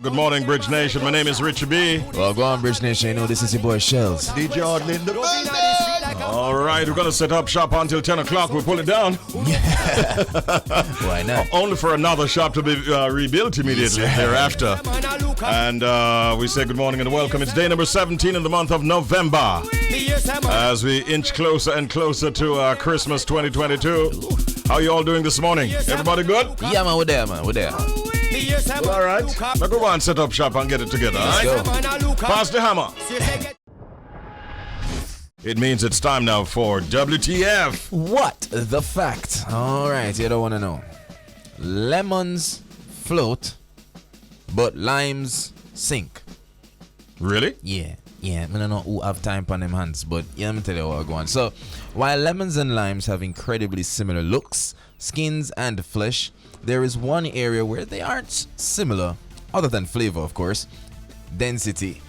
Good morning, Bridge Nation. My name is Richie B. Well, go on, Bridge Nation. You know, this is your boy Shelz. DJ Audley in the building. All right, we're going to set up shop until 10 o'clock. We'll pull it down. Why not? Only for another shop to be rebuilt immediately thereafter. And we say good morning and welcome. It's day number 17 in the month of November. As we inch closer and closer to Christmas 2022. How you all doing this morning? Everybody good? Yeah, man, we're there, man. We're there. Well, all right. Now go on, set up shop and get it together. Let's all right? go. Pass the hammer. It means it's time now for WTF. What the fact? All right, you don't want to know. Lemons float, but limes sink. Really? Yeah. I don't know who have time on them hands, but yeah, let me tell you what I'm going. So, while lemons and limes have incredibly similar looks, skins, and flesh, there is one area where they aren't similar, other than flavor, of course: density.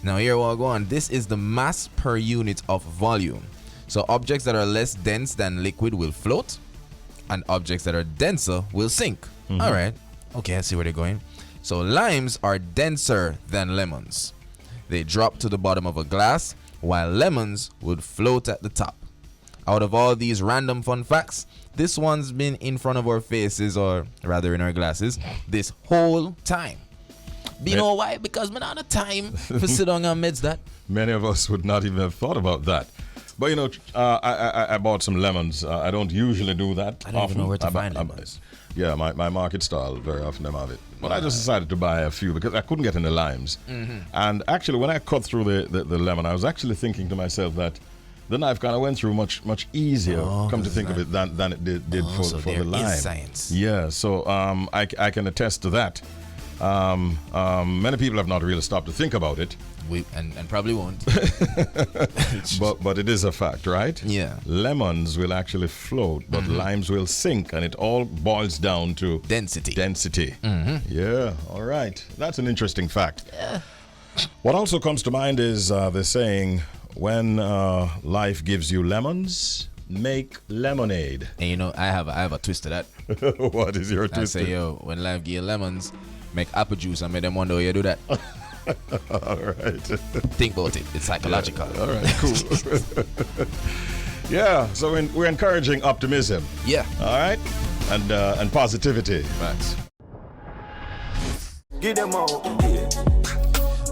Now, here what I'm going. This is the mass per unit of volume. So, objects that are less dense than liquid will float, and objects that are denser will sink. Mm-hmm. All right. Okay, I see where they're going. So, limes are denser than lemons. They drop to the bottom of a glass, while lemons would float at the top. Out of all these random fun facts, this one's been in front of our faces, or rather in our glasses, this whole time. Do you know why? Because we don't have time for sit down and meds that. Many of us would not even have thought about that. But you know, I bought some lemons. I don't usually do that. I don't even know where to find lemons. Yeah, my market stall, very often I have it. But I just decided to buy a few because I couldn't get any limes. Mm-hmm. And actually, when I cut through the lemon, I was actually thinking to myself that the knife kind of went through much easier, come to think of it, than it did for the lime. Is science. Yeah, so I can attest to that. Many people have not really stopped to think about it. And probably won't. but it is a fact, right? Yeah. Lemons will actually float, but limes will sink, and it all boils down to density. Mm-hmm. Yeah, all right. That's an interesting fact. Yeah. What also comes to mind is the saying, when life gives you lemons, make lemonade. And you know, I have a twist to that. What is your twist? I say, when life gives you lemons, make apple juice and make them wonder how you do that. All right. Think about it. It's psychological. Yeah. All right, cool. Yeah, so we're encouraging optimism. Yeah. All right? And positivity. Thanks. Get them all.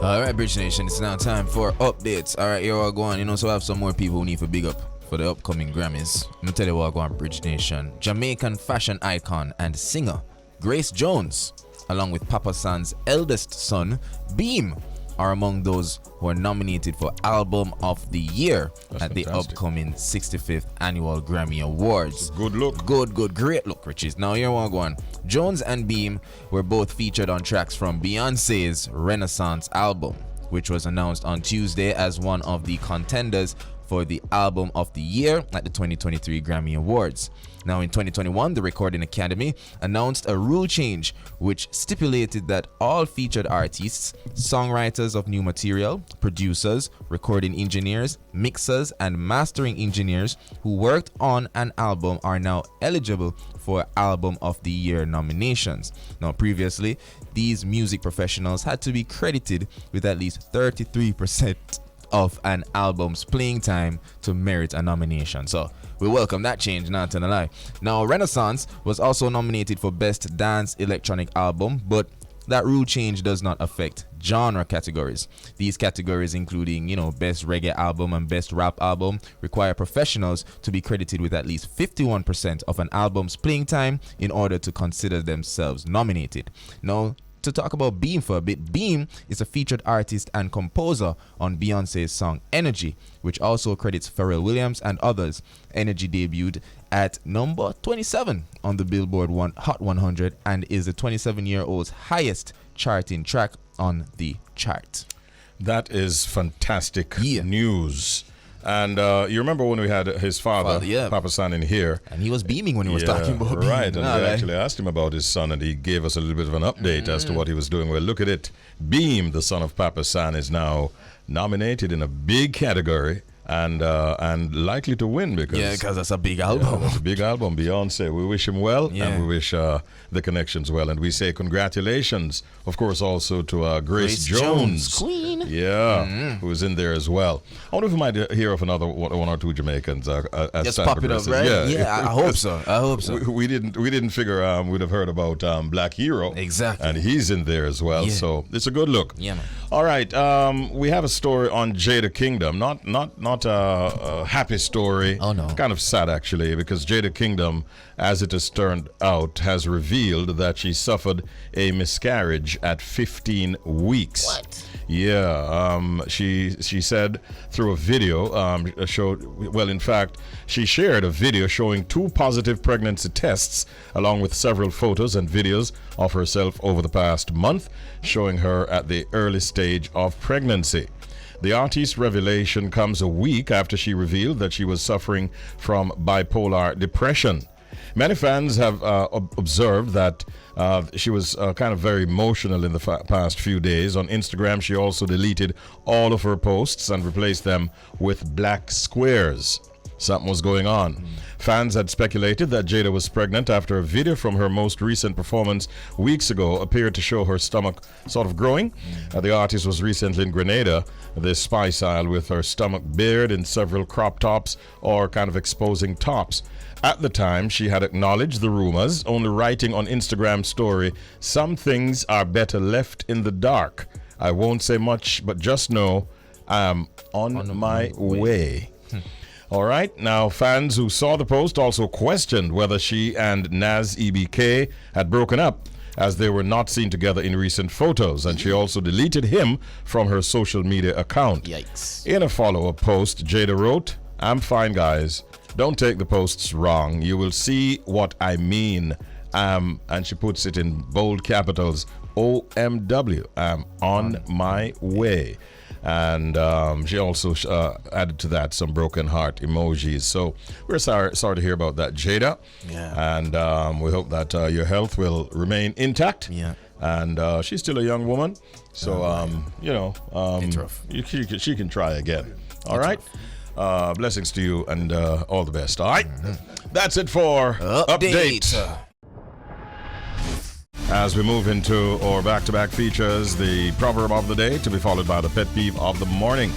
All right, Bridge Nation, it's now time for updates. All right, here we go on. You know, so I have some more people who need to big up for the upcoming Grammys. Let me tell you what I go on, Bridge Nation. Jamaican fashion icon and singer Grace Jones, along with Papa San's eldest son, Beam, are among those who are nominated for Album of the Year at the upcoming 65th Annual Grammy Awards. Good look. Great look, Richies. Now, here we go on. Jones and Beam were both featured on tracks from Beyonce's Renaissance album, which was announced on Tuesday as one of the contenders for the Album of the Year at the 2023 Grammy Awards. Now, in 2021, the Recording Academy announced a rule change which stipulated that all featured artists, songwriters of new material, producers, recording engineers, mixers, and mastering engineers who worked on an album are now eligible for Album of the Year nominations. Now, previously, these music professionals had to be credited with at least 33% of an album's playing time to merit a nomination. So we welcome that change, not to lie. Now, Renaissance was also nominated for Best Dance Electronic Album, but that rule change does not affect genre categories. These categories, including, Best Reggae Album and Best Rap Album, require professionals to be credited with at least 51% of an album's playing time in order to consider themselves nominated. Now, to talk about Beam for a bit, Beam is a featured artist and composer on Beyonce's song Energy, which also credits Pharrell Williams and others. Energy debuted at number 27 on the Billboard Hot 100 and is the 27-year-old's highest charting track on the chart. That is fantastic news. And you remember when we had his father Papa San, in here? And he was beaming when he was talking about Beam. Right, and we actually asked him about his son, and he gave us a little bit of an update as to what he was doing. Well, look at it. Beam, the son of Papa San, is now nominated in a big category and likely to win because that's a big album. That's a big album. Beyonce. We wish him well, and we wish the Connections well, and we say congratulations, of course, also to Grace Jones, Queen. who is in there as well. I wonder if we might hear of another one or two Jamaicans as Just time pop it up, progresses. right? Yeah, I hope so. We didn't figure we'd have heard about Black Hero, exactly, and he's in there as well. So it's a good look. Yeah, man. All right, we have a story on Jada Kingdom. Not a happy story. Oh no, kind of sad actually, because Jada Kingdom, as it has turned out, has revealed that she suffered a miscarriage at 15 weeks. What? Yeah, she said through a video in fact, she shared a video showing 2 positive pregnancy tests along with several photos and videos of herself over the past month, showing her at the early stage of pregnancy. The artist's revelation comes a week after she revealed that she was suffering from bipolar depression. Many fans have observed that she was kind of very emotional in the past few days. On Instagram, she also deleted all of her posts and replaced them with black squares. Something was going on. Fans had speculated that Jada was pregnant after a video from her most recent performance weeks ago appeared to show her stomach sort of growing. The artist was recently in Grenada, the Spice Isle, with her stomach bared in several crop tops or kind of exposing tops. At the time, she had acknowledged the rumors, only writing on Instagram story, "Some things are better left in the dark. I won't say much, but just know I'm on my way." All right. Now, fans who saw the post also questioned whether she and Naz EBK had broken up, as they were not seen together in recent photos, and she also deleted him from her social media account. Yikes. In a follow-up post, Jada wrote, "I'm fine, guys. Don't take the posts wrong. You will see what I mean." And she puts it in bold capitals, OMW. I'm on my way. And she also added to that some broken heart emojis. So we're sorry to hear about that, Jada. Yeah. And we hope that your health will remain intact. Yeah. And she's still a young woman. So, it's rough. She can try again. All right. Blessings to you and all the best. All right. That's it for Update. As we move into our back-to-back features, the proverb of the day to be followed by the pet peeve of the morning.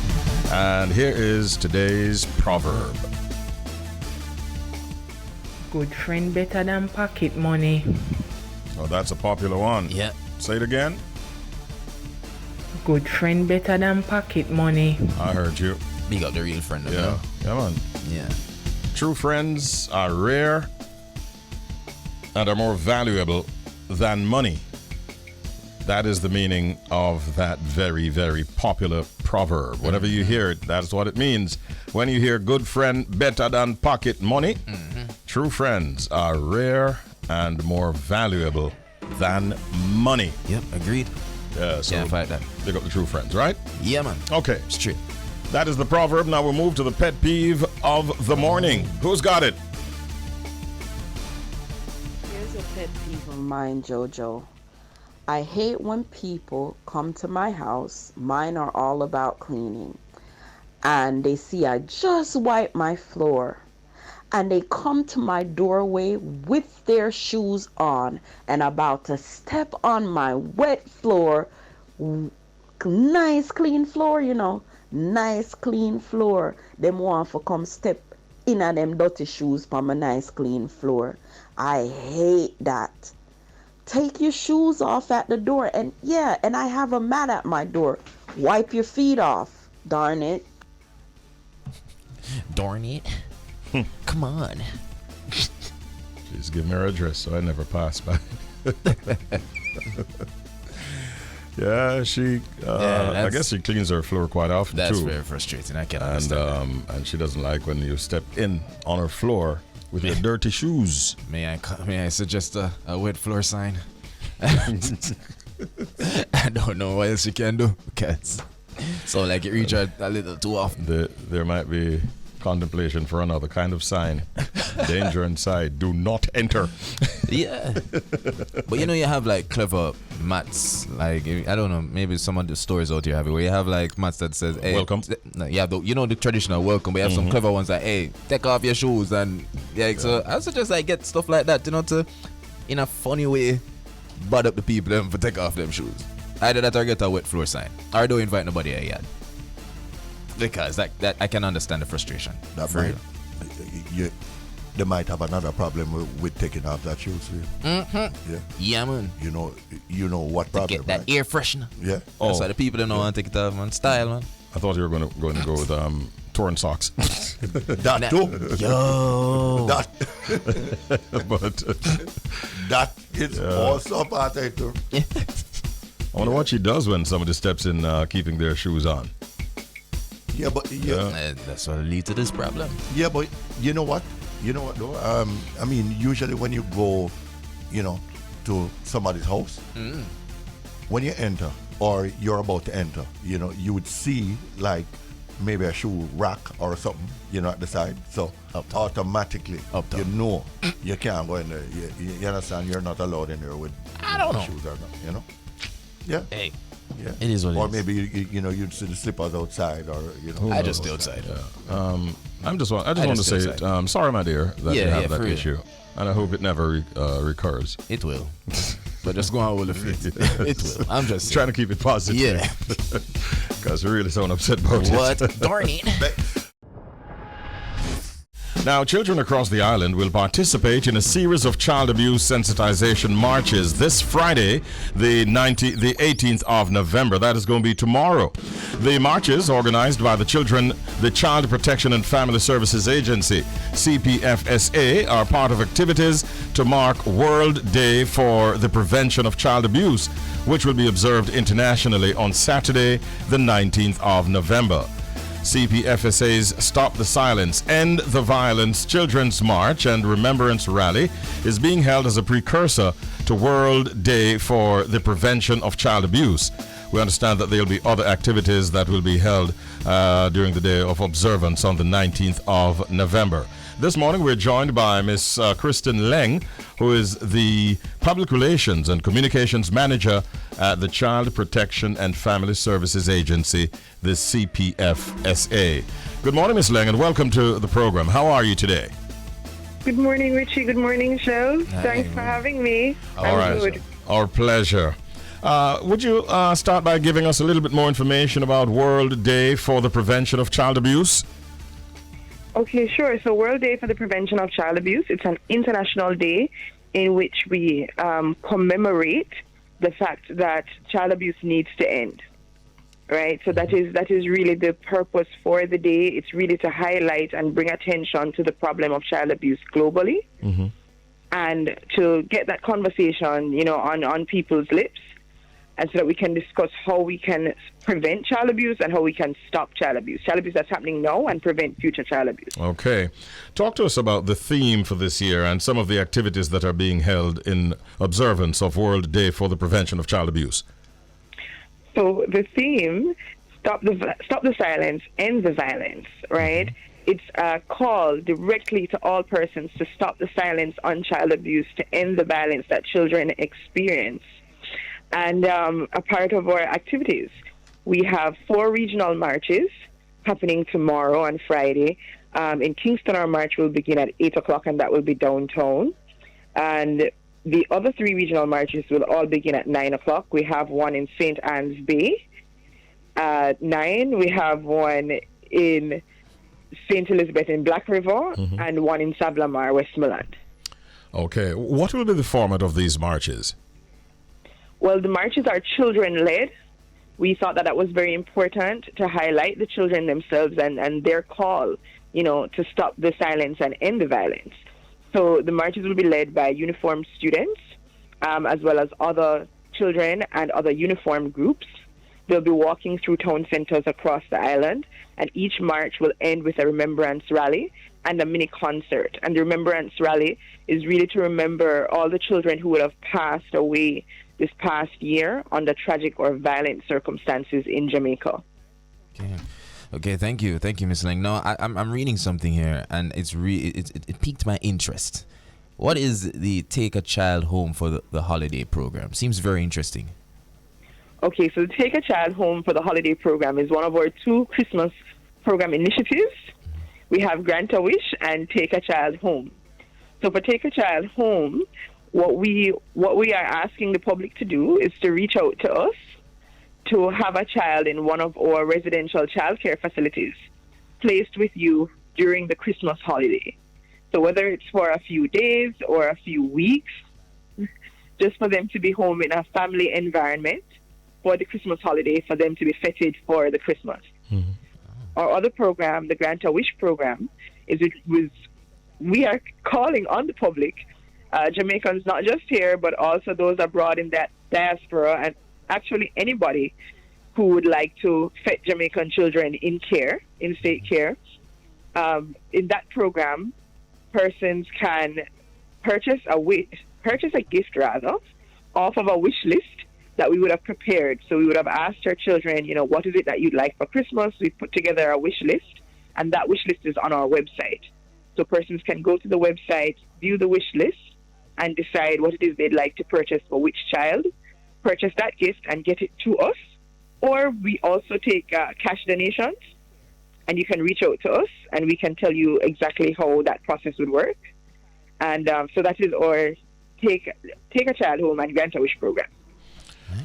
And here is today's proverb. Good friend better than pocket money. Oh, that's a popular one. Yeah. Say it again. Good friend better than pocket money. I heard you. Big up the real friend. Yeah. Come on. Yeah. True friends are rare and are more valuable than money. That is the meaning of that very, very popular proverb. Whenever you hear it, that's what it means. When you hear good friend better than pocket money, true friends are rare and more valuable than money. Yep, agreed. Yeah, so Can't fight that. They got the true friends, right? Yeah, man. Okay. It's true. That is the proverb. Now we'll move to the pet peeve of the morning. Who's got it? Here's a pet peeve of mine, Jojo. I hate when people come to my house, mine are all about cleaning, and they see I just wiped my floor, and they come to my doorway with their shoes on and about to step on my wet floor. Nice clean floor, nice clean floor. Them want to come step in a them dirty shoes from a nice clean floor. I hate that. Take your shoes off at the door, and I have a mat at my door. Wipe your feet off, darn it. Darn it. Come on. Please give me her address so I never pass by. Yeah, I guess she cleans her floor quite often too. That's very frustrating. I can understand that. And she doesn't like when you step in on her floor with your dirty shoes. May I suggest a wet floor sign? I don't know what else you can do, because so like it reach out a little too often. There might be contemplation for another kind of sign. Danger inside. Do not enter. Yeah. But you have like clever mats. Like, I don't know, maybe some of the stores out here have it where you have like mats that says, hey, welcome. Yeah, the traditional welcome, but you have some clever ones like, hey, take off your shoes. And so I suggest like get stuff like that, to, in a funny way, bad up the people them for take off them shoes. Either that or get a wet floor sign. Or don't invite nobody here yet. Because that I can understand the frustration. That might, they might have another problem with taking off that shoes. Yeah, man. You know what problem? Get that air freshener. Yeah. That's why the people don't know how to take it off, man. Style, man. I thought you were going to go with torn socks. That too. Yo. But that is also part of it too. I wonder what she does when somebody steps in keeping their shoes on. Yeah, but that's what leads to this problem. Yeah, but you know what? Though? I mean, usually when you go, to somebody's house, when you enter or you're about to enter, you would see like maybe a shoe rack or something, at the side. So automatically, you can't go in there. You understand? You're not allowed in there with shoes or not, Yeah. Hey. Yeah. It is what it is. Or maybe you'd see the slippers outside, or I just stay outside. Yeah. I just want to say, sorry, my dear, that you have that issue, and I hope it never recurs. It will, but just go on with the fit. It will. I'm just trying to keep it positive. Yeah, because we're really so upset about it. What? Darn it. Now, children across the island will participate in a series of child abuse sensitization marches this Friday, the 18th of November. That is going to be tomorrow. The marches, organized by the Child Protection and Family Services Agency, CPFSA, are part of activities to mark World Day for the Prevention of Child Abuse, which will be observed internationally on Saturday, the 19th of November. CPFSA's Stop the Silence, End the Violence Children's March and Remembrance Rally is being held as a precursor to World Day for the Prevention of Child Abuse. We understand that there will be other activities that will be held during the day of observance on the 19th of November. This morning we're joined by Miss Kristen Laing, who is the Public Relations and Communications Manager at the Child Protection and Family Services Agency, the CPFSA. Good morning, Miss Laing, and welcome to the program. How are you today? Good morning, Richie. Good morning, Shelz. Thanks for having me. All right. Good. Our pleasure. Would you start by giving us a little bit more information about World Day for the Prevention of Child Abuse? Okay, sure. So World Day for the Prevention of Child Abuse, it's an international day in which we commemorate the fact that child abuse needs to end, right? So that is really the purpose for the day. It's really to highlight and bring attention to the problem of child abuse globally, and to get that conversation, on people's lips, and so that we can discuss how we can prevent child abuse and how we can stop child abuse that's happening now, and prevent future child abuse. Okay. Talk to us about the theme for this year and some of the activities that are being held in observance of World Day for the Prevention of Child Abuse. So the theme, stop the silence, end the violence, right? It's a call directly to all persons to stop the silence on child abuse, to end the violence that children experience. And a part of our activities, we have 4 regional marches happening tomorrow on Friday. In Kingston, our march will begin at 8 o'clock, and that will be downtown. And the other 3 regional marches will all begin at 9 o'clock. We have one in St. Anne's Bay. At 9, we have one in St. Elizabeth in Black River, and one in Savlamar, Westmoreland. Okay. What will be the format of these marches? Well, the marches are children-led. We thought that was very important to highlight the children themselves and their call, to stop the silence and end the violence. So the marches will be led by uniformed students, as well as other children and other uniformed groups. They'll be walking through town centers across the island, and each march will end with a remembrance rally and a mini concert. And the remembrance rally is really to remember all the children who would have passed away this past year under tragic or violent circumstances in Jamaica. Okay, thank you, Miss Laing. No, I'm reading something here, and it piqued my interest. What is the Take a Child Home for the holiday program? Seems very interesting. Okay, so Take a Child Home for the Holiday program is one of our 2 Christmas program initiatives. We have Grant a Wish and Take a Child Home. So for Take a Child Home, what we are asking the public to do is to reach out to us to have a child in one of our residential childcare facilities placed with you during the Christmas holiday. So whether it's for a few days or a few weeks, just for them to be home in a family environment for the Christmas holiday, for them to be fetted for the Christmas. Mm-hmm. Our other program, the Grant a Wish program, we are calling on the public, Jamaicans not just here, but also those abroad in that diaspora, and actually anybody who would like to fet Jamaican children in care, in state care. In that program, persons can purchase a gift off of a wish list that we would have prepared. So we would have asked our children, what is it that you'd like for Christmas? We put together a wish list, and that wish list is on our website. So persons can go to the website, view the wish list, and decide what it is they'd like to purchase for which child, purchase that gift and get it to us. Or we also take cash donations, and you can reach out to us, and we can tell you exactly how that process would work. And so that is our Take a Child Home and Grant a Wish program.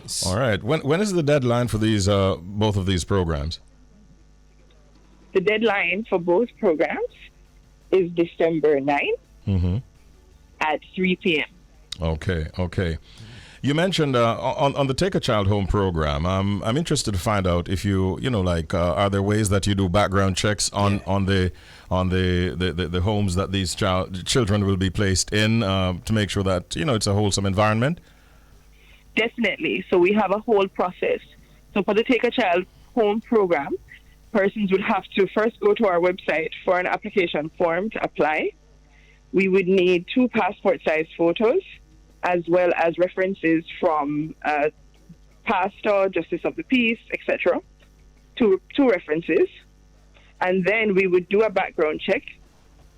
Nice. All right. When is the deadline for these both of these programs? The deadline for both programs is December 9th at 3 p.m. Okay. You mentioned on the Take a Child Home program. I'm interested to find out if are there ways that you do background checks on the homes that these children will be placed in to make sure that it's a wholesome environment? Definitely. So we have a whole process. So for the Take a Child Home program, persons would have to first go to our website for an application form to apply. We would need 2 passport-size photos, as well as references from pastor, justice of the peace, etc. Two references. And then we would do a background check.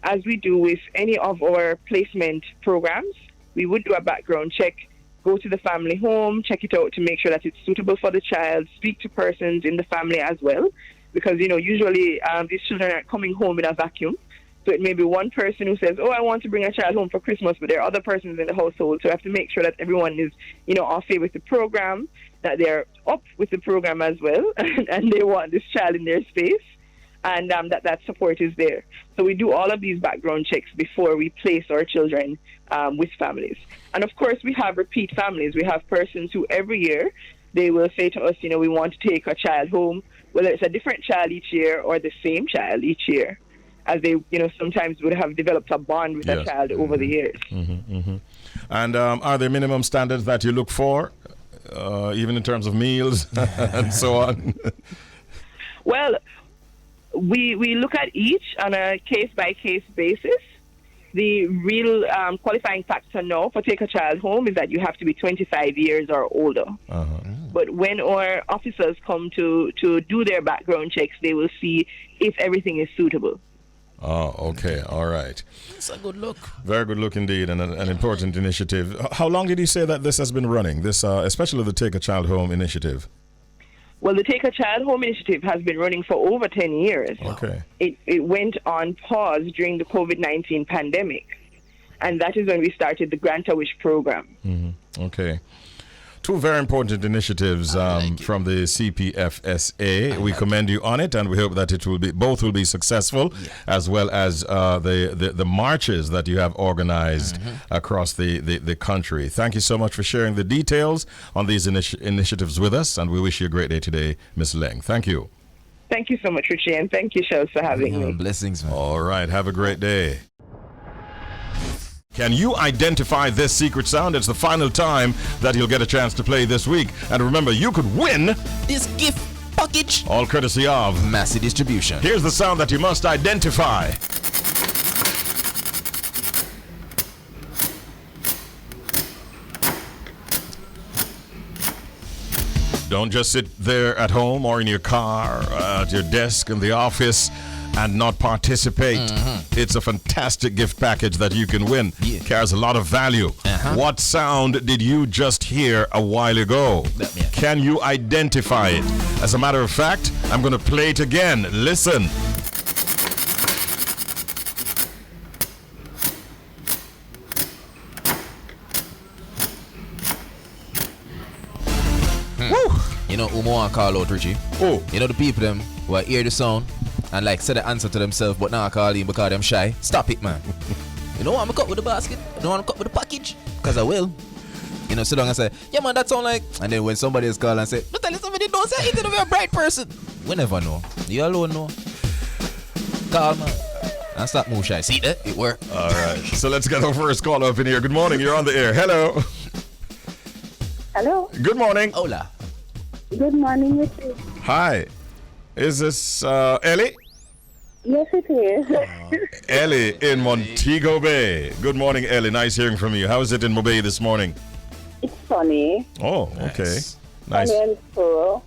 As we do with any of our placement programs, we would do a background check, go to the family home, check it out to make sure that it's suitable for the child, speak to persons in the family as well. Because, usually these children are coming home in a vacuum. So it may be one person who says, I want to bring a child home for Christmas, but there are other persons in the household. So we have to make sure that everyone is, au fait with the program, that they're up with the program as well, and they want this child in their space, and that support is there. So we do all of these background checks before we place our children with families. And of course, we have repeat families. We have persons who every year, they will say to us, we want to take a child home, whether it's a different child each year or the same child each year, as they, sometimes would have developed a bond with a child over the years. And are there minimum standards that you look for, even in terms of meals and so on? Well, we look at each on a case-by-case basis. The real qualifying factor now for Take a Child Home is that you have to be 25 years or older. But when our officers come to do their background checks, they will see if everything is suitable. Oh, okay. All right. It's a good look. Very good look indeed, and an important initiative. How long did you say that this has been running, this, especially the Take a Child Home initiative? Well, the Take a Child Home initiative has been running for over 10 years. Okay. It went on pause during the COVID-19 pandemic, and that is when we started the Grant a Wish program. Okay. 2 very important initiatives from the CPFSA. We commend you on it, and we hope that both will be successful, as well as the marches that you have organized across the country. Thank you so much for sharing the details on these initiatives with us, and we wish you a great day today, Ms. Laing. Thank you. Thank you so much, Richie, and thank you, Shelz, for having me. Blessings, man. All right. Have a great day. Can you identify this secret sound? It's the final time that you'll get a chance to play this week. And remember, you could win This gift package, all courtesy of Massy Distribution. Here's the sound that you must identify. Don't just sit there at home or in your car, at your desk, in the office. and not participate. It's a fantastic gift package that you can win. Yeah. Carries a lot of value. What sound did you just hear a while ago? Can you identify it? As a matter of fact, I'm going to play it again. Listen. You know who I call out, Richie? Oh. You know the people them who hear the sound and like say the answer to themselves, but now I call in because them shy. Stop it, man. You know what I'm cut with the basket? You know what I'm cut with the package? Because I will. You know, sit down and say, yeah man, that sound like. And then when somebody else call and say, but tell you somebody don't say it, you're a bright person. We never know. You alone know. Call man. And stop move shy. See that? It worked. All right. So let's get our first call up in here. Good morning. You're on the air. Hello. Hello. Good morning. Hola. Good morning, Richie. Hi. Is this Ellie? Yes, it is. Ellie in Montego Bay. Good morning, Ellie. Nice hearing from you. How is it in Mobay this morning? It's sunny. Oh, okay. Nice. Nice. Sunny and cool.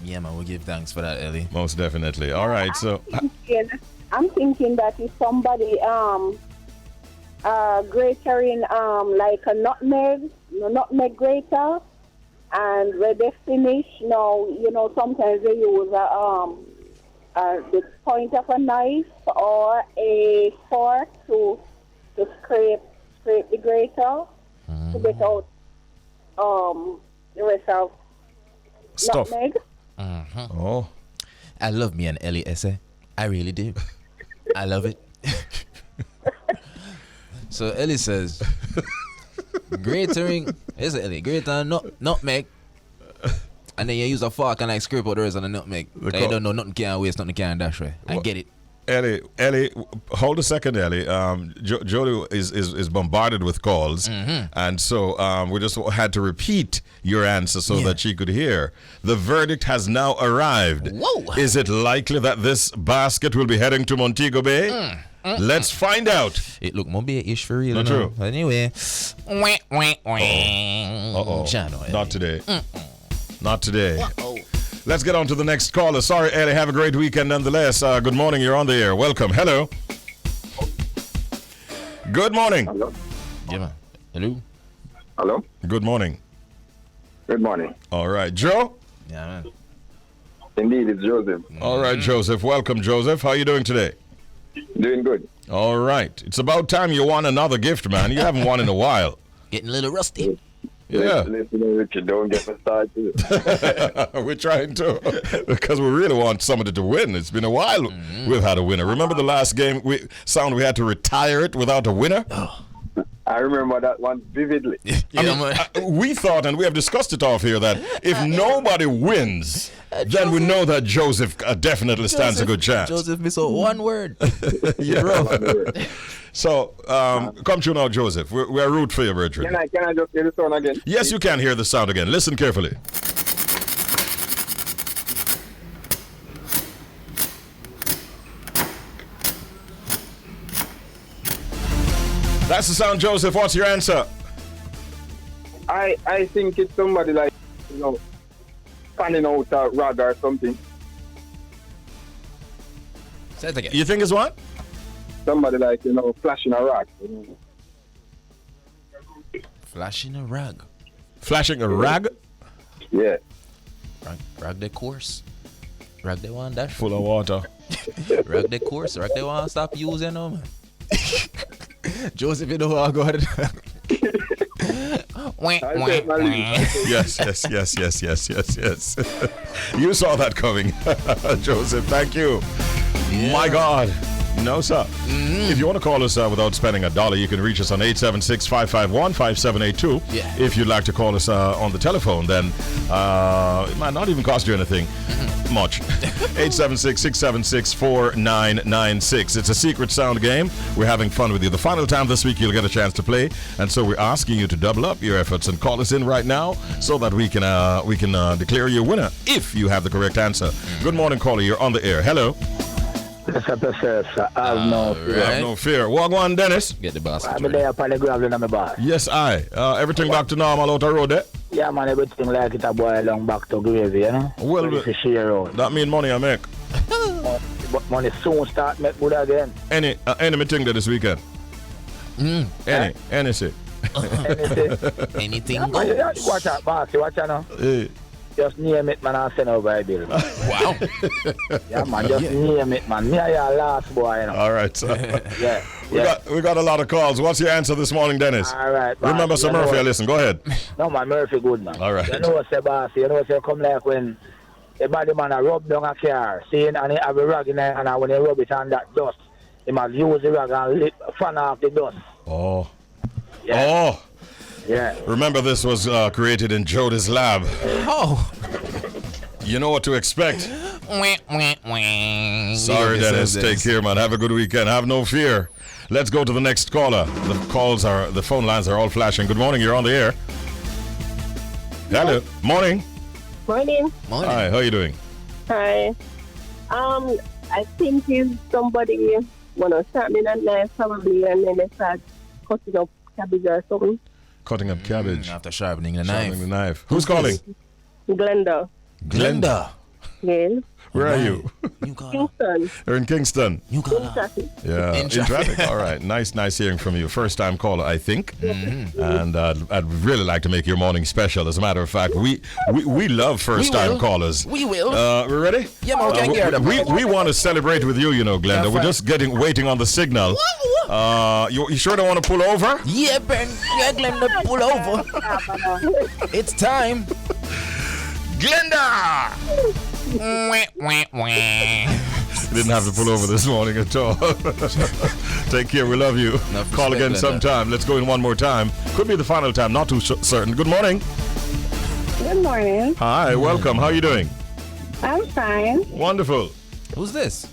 Yeah man, we'll give thanks for that, Ellie. Most definitely. All right. So I'm thinking that if somebody gratering like a nutmeg grater, and when they finish, now you know sometimes they use the point of a knife or a fork to scrape the grater to get out the rest of stuff. nutmeg. Oh. I love me an Ellie essay. I really do. I love it. So Ellie says, gratering, is it Ellie? Grater nutmeg. And then you use a fork and like scrape out the rest of the nutmeg. You don't know nothing can waste, nothing can dash way. I get it. Ellie, hold a second, Ellie. Jody is bombarded with calls, and so we just had to repeat your answer so that she could hear. The verdict has now arrived. Whoa. Is it likely that this basket will be heading to Montego Bay? Let's find out. It look more ish for real. Not true. But anyway. Not today. Not today. Let's get on to the next caller. Sorry, Ellie. Have a great weekend nonetheless. Good morning. You're on the air. Welcome. Hello. Good morning. Hello. Yeah, man. Hello. Hello. Good morning. Good morning. All right. Joe? Yeah, man. Indeed, it's Joseph. All right, Joseph. Welcome, Joseph. How are you doing today? Doing good. All right. It's about time you won another gift, man. You haven't won in a while. Getting a little rusty. Yeah. Listen, Richie, don't get me started. We're trying to, because we really want somebody to win. It's been a while we've had a winner. Remember the last game we had to retire it without a winner? I remember that one vividly. We thought, and we have discussed it off here, that if nobody wins, then we know that Joseph definitely stands a good chance. Joseph missed one word. Yeah. So, come to now, Joseph. We're root for you, brethren. Can I just hear the sound again? Yes, you can hear the sound again. Listen carefully. That's the sound, Joseph. What's your answer? I think it's somebody like, panning out a rag or something. Say it again. You think it's what? Somebody like, flashing a rag. Flashing a rag. Flashing a rag? Yeah. Rag the course. Rag the one dash. Full of water. Rag the course. Rag the one stop using them, man. Joseph, you know how I go ahead. Yes. You saw that coming. Joseph, thank you. Yeah. My God. No, sir. If you want to call us without spending $1, you can reach us on 876-551-5782. Yeah. If you'd like to call us on the telephone, then it might not even cost you anything much. 876-676-4996. It's a secret sound game. We're having fun with you. The final time this week you'll get a chance to play, and so we're asking you to double up your efforts and call us in right now so that we can declare you a winner if you have the correct answer. Good morning, caller. You're on the air. Hello. CPFSA, I have no fear. You have no fear. Walk on, Dennis. Get the basket. I'm there upon the gravel on my bar. Yes, everything back to normal out the road, eh? Yeah, man, everything like it a boil along back to gravy, Well, fish here out. that mean money I make. but money soon start make good again. Any meeting there this weekend? Any say. Anything Watch out, boss. Watch out now. Hey. Just name it, man, and send over a bill. Wow. Yeah, man, just name it, man. Me are your last boy, you know. All right. So Yeah. we got a lot of calls. What's your answer this morning, Dennis? All right, boss. Remember some Murphy, listen, go ahead. No, man, Murphy good, man. All right. You know what, say, boss, say come like when a body man a rub down a car, seeing and he have a rag in there, and when he rub it on that dust, he must use the rag and fan off the dust. Oh. Yeah. Oh. Yeah. Remember, this was created in Jody's lab. Oh. You know what to expect. Sorry, Dennis. Take care, man. Have a good weekend. Have no fear. Let's go to the next caller. The phone lines are all flashing. Good morning. You're on the air. Hello. Morning. Morning. Hi. How are you doing? Hi. I think if somebody wanna start me that knife probably, and then they start cutting up cabbage or something. Cutting up cabbage. After sharpening the Sharpening the knife. Who's calling? Glenda. Glenda. Yes. Where are you? Kingston. You're in Kingston. In traffic. Yeah, in traffic. All right. Nice hearing from you. First time caller, I think. And I'd really like to make your morning special. As a matter of fact, we love first time callers. We will. We ready? Yeah, man, we can get them. We want to celebrate with you, Glenda. Yeah, We're just waiting on the signal. You sure don't want to pull over? Yeah, Ben. Yeah, Glenda, pull over. It's time. Glenda! Didn't have to pull over this morning at all. Take care. We love you. Call again Glenda. sometime. Let's go in one more time. Could be the final time. Not too certain. Good morning. Good morning. Hi. Welcome. How are you doing? I'm fine. Wonderful. Who's this?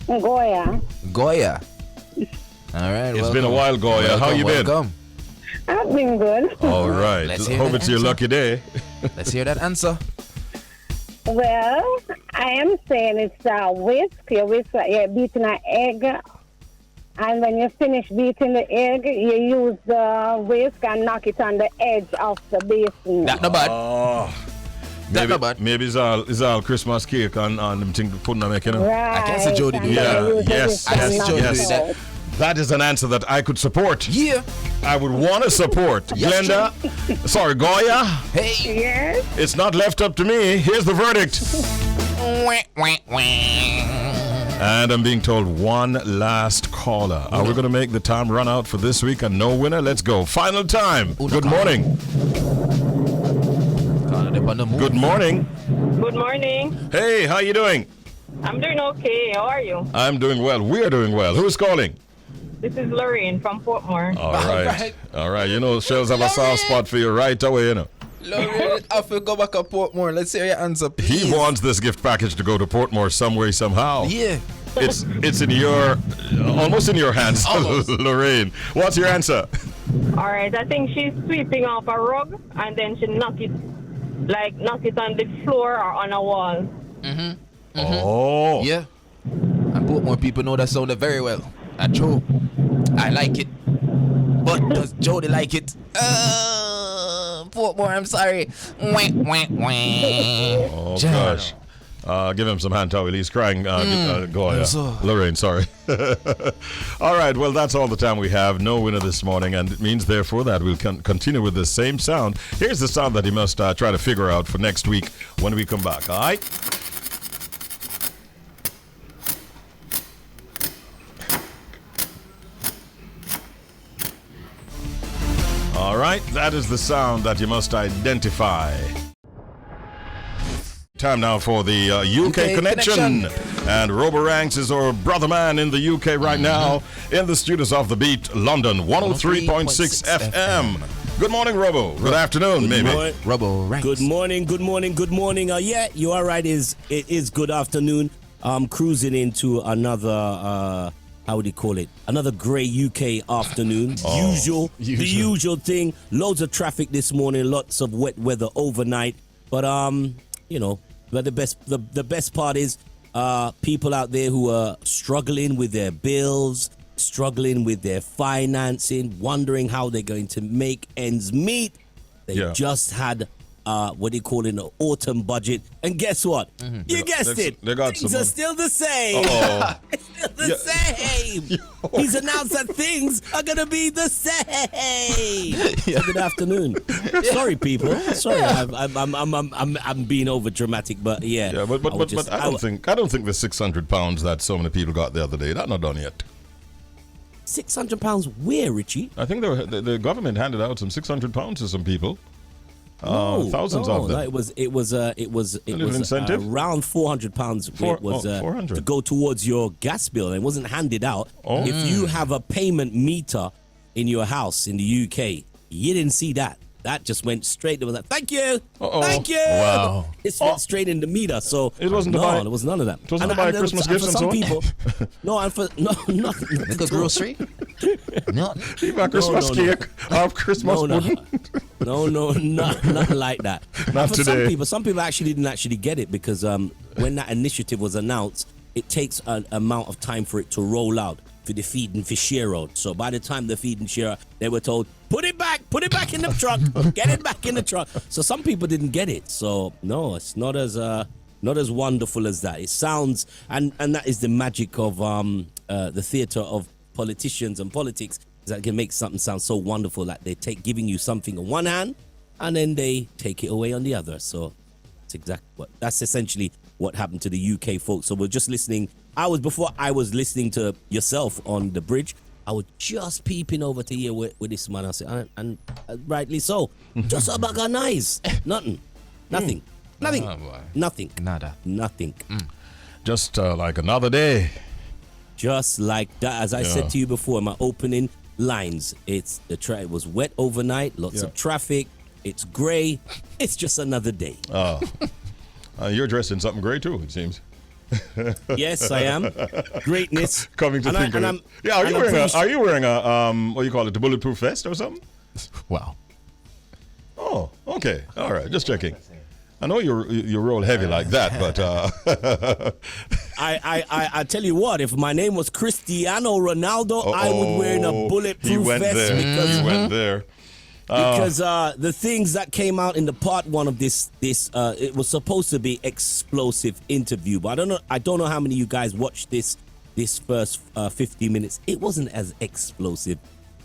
Goya. Goya. All right. It's been a while, Goya. How you been? Welcome. I've been good. All right. Let's hear Hope that it's your answer. lucky day. Let's hear that answer. Well, I am saying it's whisk. You whisk, you're beating an egg. And when you finish beating the egg, you use the whisk and knock it on the edge of the basin. That not bad. Maybe, not bad. maybe it's all Christmas cake and them thing putting them making. Right. I can't say Jody do and that. then you use the Yes, whisk I and see knock Jody it do that. out. That is an answer that I could support. Yeah. I would want to support. Yes, Glenda, sorry, Goya, Hey. Yes. it's not left up to me. Here's the verdict. And I'm being told one last caller. Are we going to make the time run out for this week and no winner? Let's go. Final time. Good morning. Good morning. Good morning. Hey, how you doing? I'm doing okay. How are you? I'm doing well. We are doing well. Who's calling? This is Lorraine from Portmore. All right. All right. Shelz have a soft spot for you right away, Lord, I feel go back to Portmore. Let's hear your answer, please. He wants this gift package to go to Portmore some way, somehow. Yeah. It's in almost in your hands, Lorraine. What's your answer? All right. I think she's sweeping off a rug and then she knock it on the floor or on a wall. Oh. Yeah. And Portmore people know that sounded very well. And Joe, I like it. But does Jody like it? Portmore, I'm sorry. Oh, gosh. Give him some hand towel. He's crying. Goya. Lorraine, sorry. All right. Well, that's all the time we have. No winner this morning. And it means, therefore, that we'll continue with the same sound. Here's the sound that you must try to figure out for next week when we come back. All right? All right, that is the sound that you must identify. Time now for the UK connection. And Roboranks is our brother man in the UK right now in the studios of The Beat, London, 103.6 FM. Good morning, Robo. Good afternoon, maybe. Roboranks. Good morning. Yeah, you are right. It is good afternoon. I'm cruising into another how would you call it? Another grey UK afternoon. The usual thing. Loads of traffic this morning. Lots of wet weather overnight. But but the best part is people out there who are struggling with their bills, struggling with their financing, wondering how they're going to make ends meet. They just had what do you call it, an autumn budget. And guess what? You guessed it. They got things some are still the same. It's still the same. He's announced that things are going to be the same. So good afternoon. Sorry, people. Sorry, I'm being over dramatic, but yeah. Yeah, but I don't think the £600 that so many people got the other day, that's not done yet. £600 where, Richie? I think the government handed out some £600 to some people. Thousands of them. No, it was around £400. It was 400 to go towards your gas bill. It wasn't handed out. If you have a payment meter in your house in the UK, you didn't see that. That just went straight. It was like, thank you, thank you. Wow. It went straight in the meter. So it wasn't there was none of that. It wasn't to buy Christmas gifts and so on. People, nothing. Like a grocery? No. You got Christmas cake or Christmas pudding? No, nothing like that. Not for today. Some people actually didn't actually get it because when that initiative was announced, it takes an amount of time for it to roll out for the feed and for share out. So by the time the feed and share, they were told, put it back in the truck, get it back in the truck. So some people didn't get it. So no, it's not as wonderful as that. It sounds, and that is the magic of the theater of politicians and politics, is that it can make something sound so wonderful that they giving you something on one hand and then they take it away on the other. So that's essentially what happened to the UK folks. So we're just listening. Before I was listening to yourself on the bridge, I was just peeping over to hear with this man. I said, and rightly so. Just a bag of nice. Nothing. Nothing. Nothing. Nada. Nothing. Just like another day. Just like that. As I said to you before, my opening lines, it was wet overnight, lots of traffic. It's gray. It's just another day. You're dressed in something gray too, it seems. Yes, I am. Greatness. Coming to think of it. Yeah, are you wearing a what do you call it, the bulletproof vest or something? Wow. Oh, okay. All right, just checking. I know you roll heavy like that, but I tell you what, if my name was Cristiano Ronaldo, I would wear a bulletproof vest because he went there. Because the things that came out in the part one of this it was supposed to be explosive interview, but I don't know how many of you guys watched this first 50 minutes. It wasn't as explosive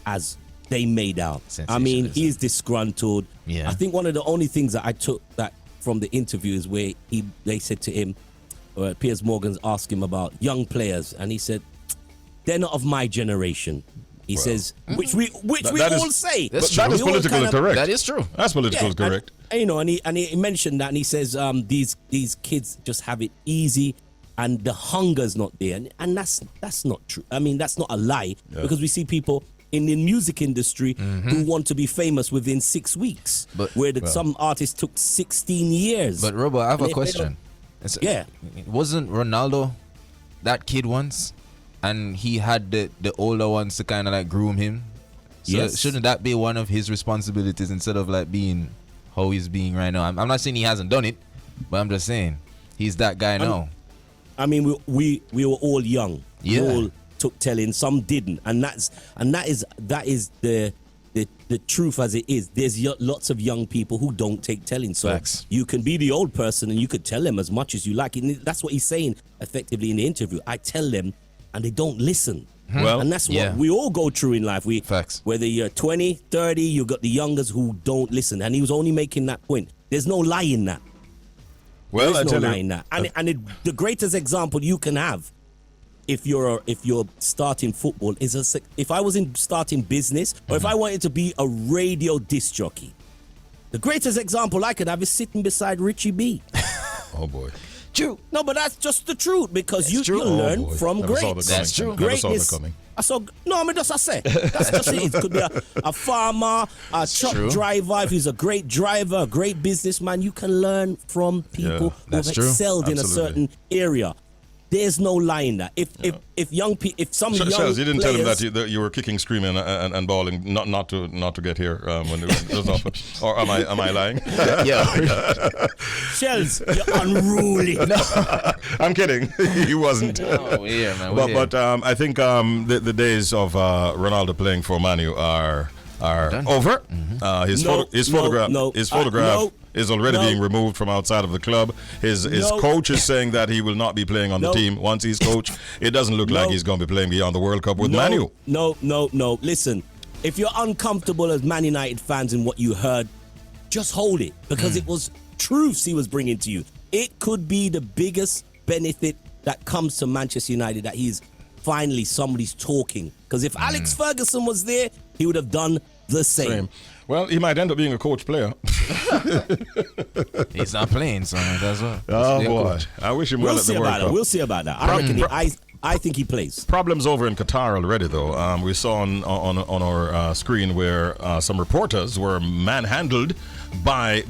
as they made out. I mean, he is disgruntled. Yeah. I think one of the only things that I took that from the interview is where they said to him, Piers Morgan's asked him about young players, and he said, they're not of my generation. He says, which we all say. That is politically correct. That is true. That's politically correct. And he mentioned that, and he says these kids just have it easy, and the hunger's not there, and that's not true. I mean, that's not a lie, because we see people in the music industry who want to be famous within 6 weeks, some artists took 16 years. But Robo, I have a question. Wasn't Ronaldo that kid once? And he had the older ones to kind of like groom him. So shouldn't that be one of his responsibilities instead of like being how he's being right now? I'm not saying he hasn't done it, but I'm just saying he's that guy now. I mean, we were all young. Yeah. We all took telling. Some didn't, and that is the truth as it is. There's lots of young people who don't take telling. So you can be the old person and you could tell them as much as you like. And that's what he's saying effectively in the interview. I tell them, and they don't listen. Well, and that's what we all go through in life. Whether you're 20, 30, you got the youngers who don't listen. And he was only making that point. There's no lie in that. Well, There's no lie in that. The greatest example you can have if you're starting football is if I was starting business, or if I wanted to be a radio disc jockey, the greatest example I could have is sitting beside Richie B. Oh boy. True. No, but that's just the truth, because you learn from greats. That's true. Greatness. I say. That's just it. It could be a farmer, a truck driver. If he's a great driver, a great businessman, you can learn from people who have excelled in a certain area. There's no lie in that. If young people, if some young Shelz, you didn't players, tell him that you were kicking, screaming, and bawling, not to get here when it was off. Or am I lying? Yeah. Shelz, you're unruly. No, I'm kidding. He wasn't. Oh, yeah, man. But I think the days of Ronaldo playing for Manu are over. His photograph. is already being removed from outside of the club. His coach is saying that he will not be playing on the team once he's coach. It doesn't look like he's going to be playing beyond the World Cup with Manu. No. Listen, if you're uncomfortable as Man United fans in what you heard, just hold it, because it was truths he was bringing to you. It could be the biggest benefit that comes to Manchester United, that he's finally somebody's talking. Because if Alex Ferguson was there, he would have done the same. Well, he might end up being a coach player. He's not playing, so that's what. Oh, boy. I wish him well at the World Cup. We'll see about that. I think he plays. Problems over in Qatar already, though. We saw on our screen where some reporters were manhandled by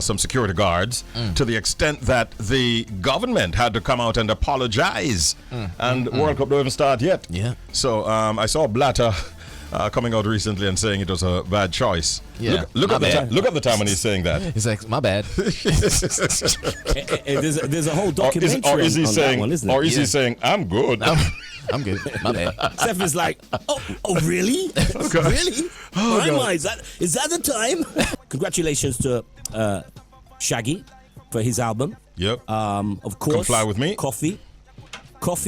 some security guards to the extent that the government had to come out and apologize. And World Cup don't even start yet. Yeah. So I saw Blatter coming out recently and saying it was a bad choice. Yeah. Look at the time when he's saying that. He's like, my bad. There's a whole documentary on that one, isn't it? Or is he saying, I'm good? I'm good. My bad. Steph is like, oh, really? Really? Is that the time? Congratulations to Shaggy for his album. Yep. Of course. Come Fly With Me. Coffee.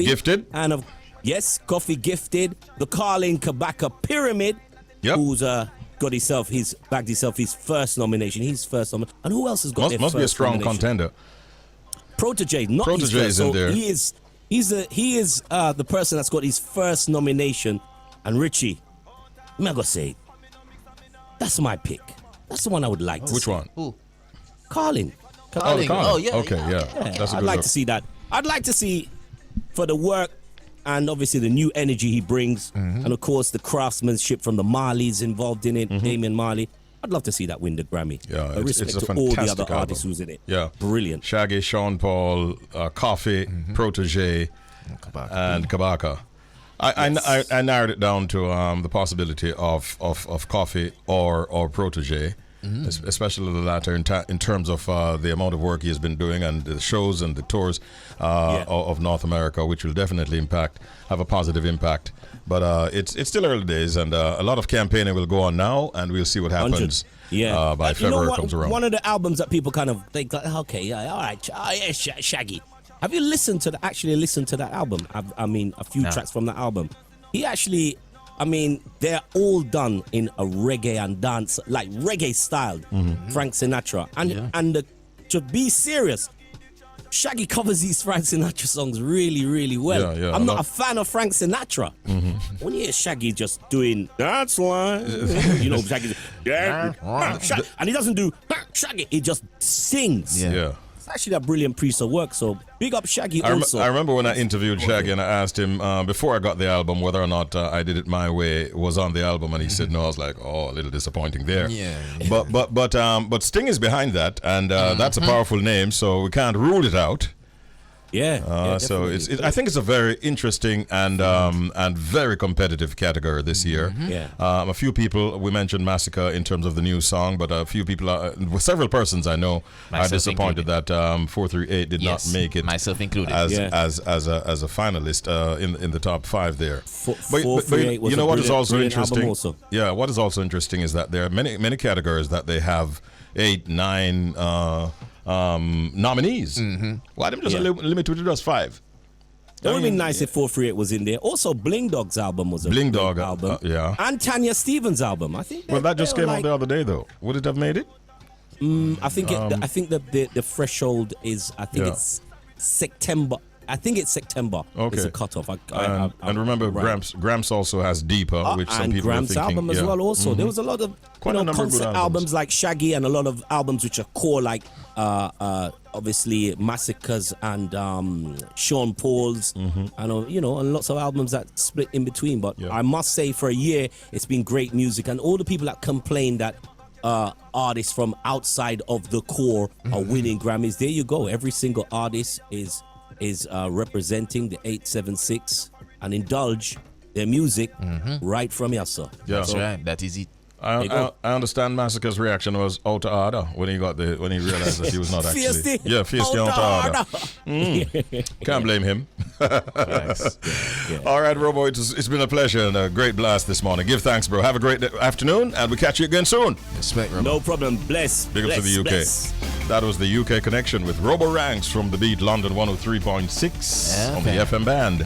Gifted. And yes, Coffee Gifted. The Carlin Kabaka Pyramid. Yep. Who's bagged himself his first nomination. His first nomination. And who else has got Must be a strong contender. Protege, not Protege his first. is in there. He is the person that's got his first nomination. And Richie, I'm gonna say, that's my pick. That's the one I would like to see. Which one? Who? Carlin. Oh, yeah. Okay, yeah. That's a I'd good like look. to see that. I'd like to see, for the work and obviously the new energy he brings, and of course the craftsmanship from the Marleys involved in it, Damien Marley. I'd love to see that win the Grammy. Yeah, Respect it's a to all the fantastic other artists album. who's in it. Yeah. Brilliant. Shaggy, Sean Paul, Coffee, Protege, and Kabaka. I narrowed it down to the possibility of Coffee or Protege, especially the latter in terms of the amount of work he has been doing and the shows and the tours of North America, which will definitely have a positive impact. But it's still early days, and a lot of campaigning will go on now, and we'll see what happens. By February comes around. One of the albums that people kind of think, like, okay, yeah, all right, Shaggy. Have you listened to that album? I mean, a few tracks from that album. He actually, they're all done in a reggae and dance, like reggae styled, Frank Sinatra. And to be serious, Shaggy covers these Frank Sinatra songs really, really well. Yeah, I'm not a fan of Frank Sinatra. When you hear Shaggy just doing, that's why, Shaggy, and he doesn't do Shaggy, he just sings. Yeah. It's actually a brilliant piece of work, so big up Shaggy also. I remember when I interviewed Shaggy and I asked him before I got the album whether or not I Did It My Way was on the album, and he said no. I was like, oh, a little disappointing there. Yeah. But Sting is behind that, and that's a powerful name, so we can't rule it out. So I think it's a very interesting and very competitive category this year. A few people, we mentioned Massacre in terms of the new song, but a few people, several persons I know, are disappointed that 438 did not make it, myself included, as a finalist in the top 5 there. 438 was you know what is also interesting? interesting? Yeah, what is also interesting is that there are many categories that they have 8, 9. Nominees. Why them just limit to just 5? It would have been nice if 438 was in there. Also, Bling Dog's album was a Bling Dog album. And Tanya Stevens' album. I think. Well, that just came out the other day, though. Would it have made it? I think the threshold is. I think it's September. I think it's September. Okay. It's a cutoff. And remember, Gramps also has Deeper, which some people Gramps are thinking. album as well. Also, there was a lot of concept albums like Shaggy, and a lot of albums which are core, like obviously Massacres and Sean Paul's, and and lots of albums that split in between. But I must say, for a year, it's been great music, and all the people that complain that artists from outside of the core are winning Grammys, there you go. Every single artist is representing the 876 and indulge their music right from here, sir. That's right. That is it. I understand Massacre's reaction was out of order when he realized that he was not actually fiercely out of order. Can't blame him. Yes. Yeah. All right, Robo, it's been a pleasure and a great blast this morning. Give thanks, bro. Have a great afternoon, and we'll catch you again soon. Respect, Robo. No problem. Bless. Big up to the UK. Bless. That was the UK connection with Robo Ranks from the Beat London 103.6 on the FM band.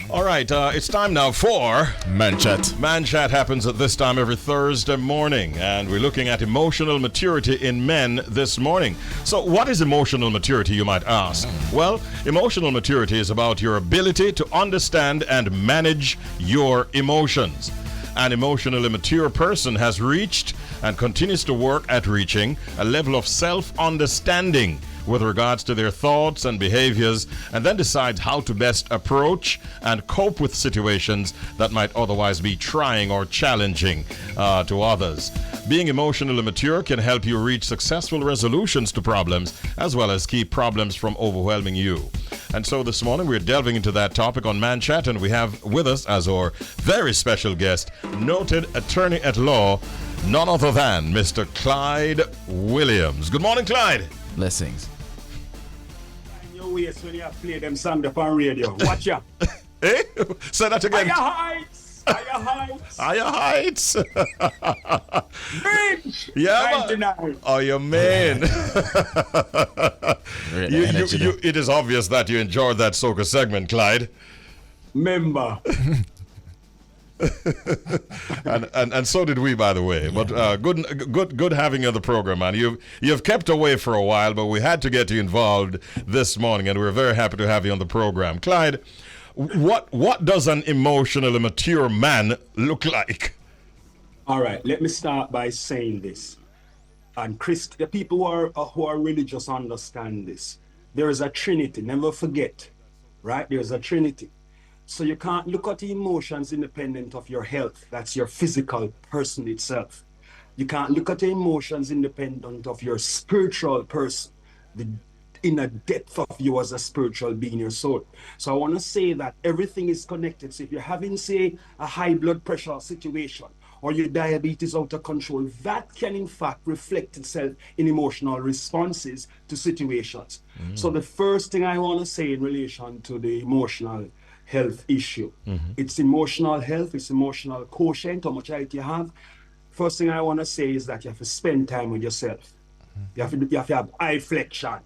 All right, it's time now for Man Chat. Man Chat happens at this time every Thursday morning, and we're looking at emotional maturity in men this morning. So what is emotional maturity, you might ask? Well, emotional maturity is about your ability to understand and manage your emotions. An emotionally mature person has reached and continues to work at reaching a level of self-understanding with regards to their thoughts and behaviors, and then decides how to best approach and cope with situations that might otherwise be trying or challenging to others. Being emotionally mature can help you reach successful resolutions to problems, as well as keep problems from overwhelming you. And so this morning we're delving into that topic on Man Chat, and we have with us as our very special guest, noted attorney at law, none other than Mr. Clyde Williams. Good morning, Clyde. Blessings. When you play them songs on radio. Watch ya. Eh? Say that again. Higher heights. Higher heights. Bitch. Yeah. 99. Oh, you man. It is obvious that you enjoyed that soca segment, Clyde. Member. and so did we, by the way. But good having you on the program, man. You've kept away for a while, but we had to get you involved this morning, and we're very happy to have you on the program. Clyde, what does an emotionally mature man look like? All right, let me start by saying this. And Kristen, the people who are religious understand this. There is a trinity, never forget, right? There's a trinity. So you can't look at the emotions independent of your health. That's your physical person itself. You can't look at the emotions independent of your spiritual person, the inner depth of you as a spiritual being, your soul. So I want to say that everything is connected. So if you're having, say, a high blood pressure situation, or your diabetes out of control, that can in fact reflect itself in emotional responses to situations. So the first thing I want to say in relation to the emotional health issue, it's emotional health, it's emotional quotient, how much health you have. First thing I want to say is that you have to spend time with yourself. You have to have eye flexion.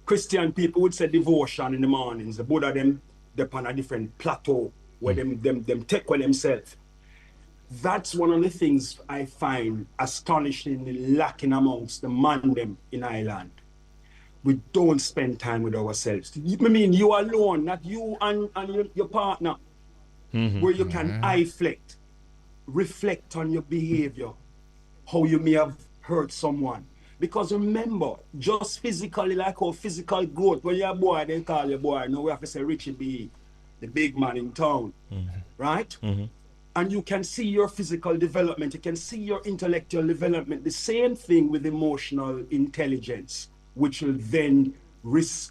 Christian people would say devotion in the mornings. The Buddha them on a different plateau where them take with themselves. That's one of the things I find astonishingly lacking amongst the man them in Ireland. We don't spend time with ourselves. I mean, you alone, not you and your partner, where you can reflect on your behavior, how you may have hurt someone. Because remember, just physically, like how physical growth, when you're a boy, they call you boy. Now we have to say Richie be the big man in town, right? And you can see your physical development, you can see your intellectual development. The same thing with emotional intelligence, which will then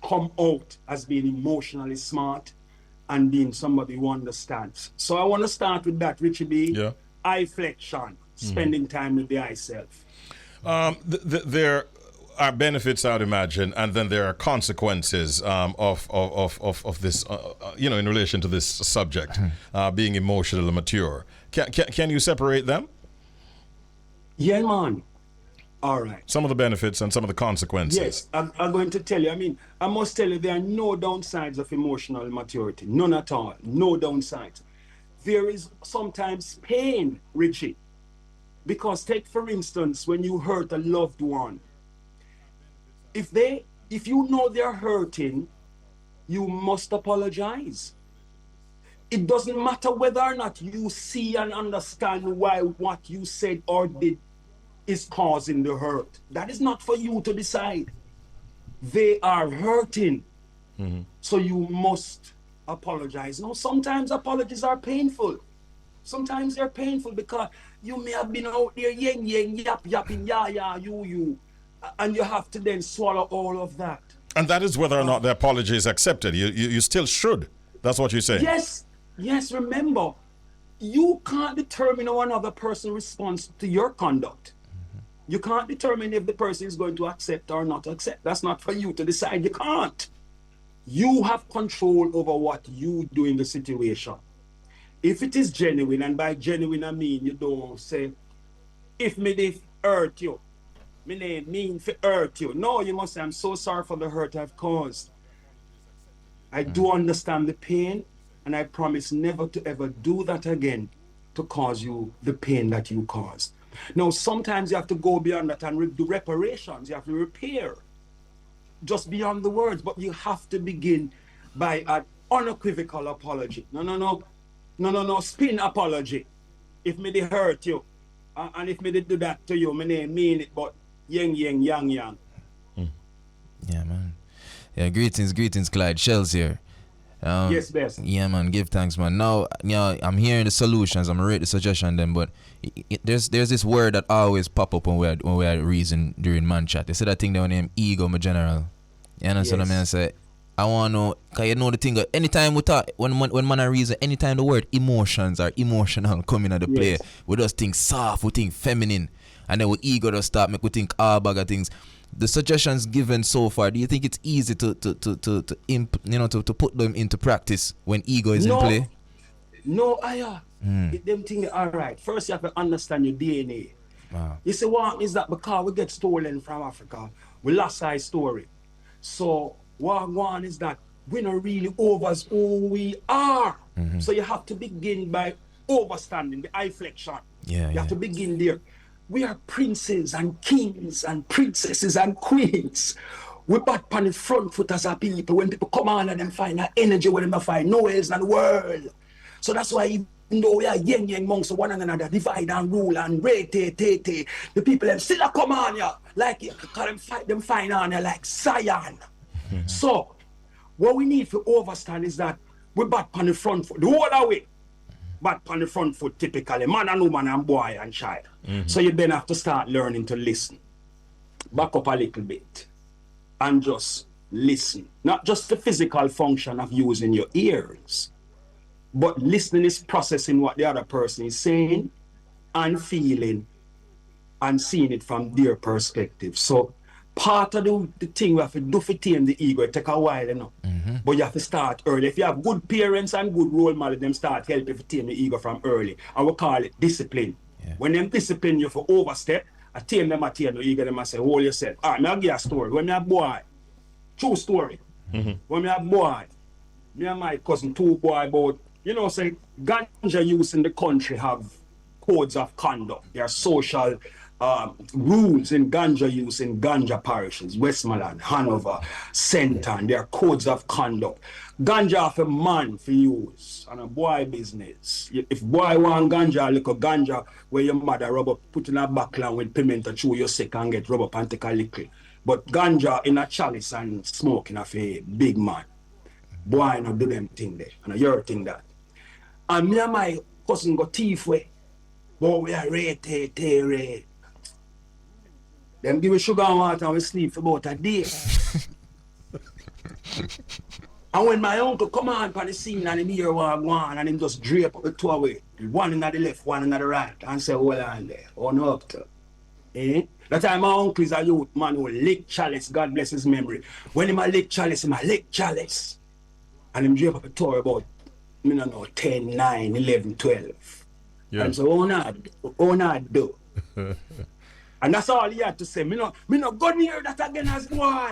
come out as being emotionally smart and being somebody who understands. So I want to start with that, Richie B. Yeah. Eye flexion, spending time with the eye self. There are benefits, I would imagine, and then there are consequences of this, in relation to this subject, being emotionally mature. Can you separate them? Yeah, man. All right. Some of the benefits and some of the consequences. Yes, I'm going to tell you. I mean, I must tell you, there are no downsides of emotional maturity. None at all. No downsides. There is sometimes pain, Richie. Because take, for instance, when you hurt a loved one, if you know they're hurting, you must apologize. It doesn't matter whether or not you see and understand why what you said or did is causing the hurt. That is not for you to decide. They are hurting. So you must apologize. Now, sometimes apologies are painful. Sometimes they're painful because you may have been out there yapping, you. And you have to then swallow all of that. And that is whether or not the apology is accepted. You still should. That's what you're saying. Yes, remember, you can't determine how another person responds to your conduct. You can't determine if the person is going to accept or not accept. That's not for you to decide. You can't. You have control over what you do in the situation. If it is genuine, and by genuine I mean you don't say, if me did hurt you, me name mean for hurt you. No, you must say, I'm so sorry for the hurt I've caused. I do understand the pain, and I promise never to ever do that again to cause you the pain that you caused. Now, sometimes you have to go beyond that and do reparations. You have to repair just beyond the words, but you have to begin by an unequivocal apology. No, spin apology. If me did hurt you, and if me did do that to you, me name mean it, but yang, yang. Yeah, man. Yeah, greetings, Clyde. Shelz here. Yes, best. Yeah, man. Give thanks, man. Now, I'm hearing the solutions. I'm ready to suggestion them, but there's this word that always pop up when we are reason during man chat. They say that thing down name ego, my general. You understand what I mean? I say, I want to know, cause you know the thing. Anytime we talk, when man are reason, anytime the word emotions or emotional come into the play, we just think soft, we think feminine, and then we ego just start make we think all bag of things. The suggestions given so far, do you think it's easy to put them into practice when ego is in play? No, them things all right. First, you have to understand your DNA. Wow. You see, what is that? Because we get stolen from Africa, we lost our story. So what one is that we not really over who we are. So you have to begin by overstanding the eye flexion. You have to begin there. We are princes and kings and princesses and queens. We back on the front foot as a people. When people come on and them find that energy when they find nowhere else in the world. So that's why even though we are young amongst one another, divide and rule and rate, the people them still come on ya. Like you can fight them fine on ya like Zion. So what we need to understand is that we back on the front foot the whole way. Back on the front foot typically, man and woman and boy and child. So you then have to start learning to listen. Back up a little bit and just listen. Not just the physical function of using your ears, but listening is processing what the other person is saying and feeling and seeing it from their perspective. So part of the thing we have to do for tame the ego, it take a while, you know. But you have to start early. If you have good parents and good role models, them start helping you to tame the ego from early. And we call it discipline. When them discipline you for overstep, I tame them at the ego, them I say, hold yourself. All right, me I'll give you a story. When me a boy, true story. When me a boy, me and my cousin, two boy about, say, ganja use in the country have codes of conduct. There are social rules in ganja use in ganja parishes, Westmoreland, Hanover, Senton. There are codes of conduct. Ganja for man for use and a boy business. If boy want ganja, look a ganja where your mother rub up, put in a background with pimento, chew your sick and get rub up and take a liquid. But ganja in a chalice and smoking of a big man. Boy not do them thing there. And you're thing that. And me and my cousin got teeth way. Boy, we are red. Them give me sugar and water and we sleep for about a day. And when my uncle come on the scene and him hear one and him just drape up the two away, one in the left, one in the right, and say, hold on there, on up to. That time my uncle is a youth man who lick chalice, God bless his memory. When him a lick chalice, and him drape up the two about, 10, 9, 11, 12. And so, oh not do. And that's all he had to say. Me no go near that again as boy.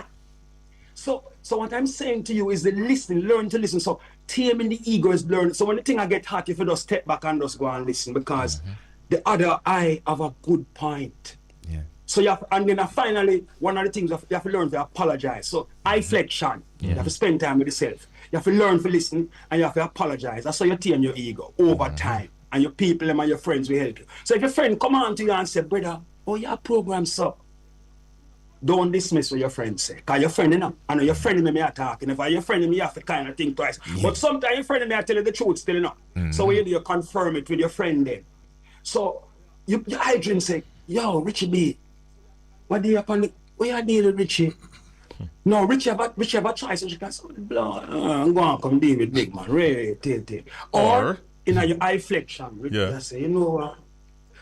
So what I'm saying to you is the listen, learn to listen. So taming the ego is learning. So when the thing I get hot, if you just step back and just go and listen, because the other eye have a good point. So you have, and then finally, one of the things you have to learn to apologize. So eye flexion. You have to spend time with yourself. You have to learn to listen and you have to apologize. That's how you tame your ego over time. And your people and your friends will help you. So if your friend come on to you and say, brother, your program so. Don't dismiss what your friend say. Because your friend, I know your friend me talking. If your friend me, you have to kind of think twice. But sometimes your friend me tell you the truth still enough. So when you confirm it with your friend then. So you hydrant say, yo, Richie B, what do you have on the, what you deal with Richie? No, Richie have a choice. So she can say, I'm going to come deal with big man. Really, or in your eye flexion. Yeah. I say, you know what?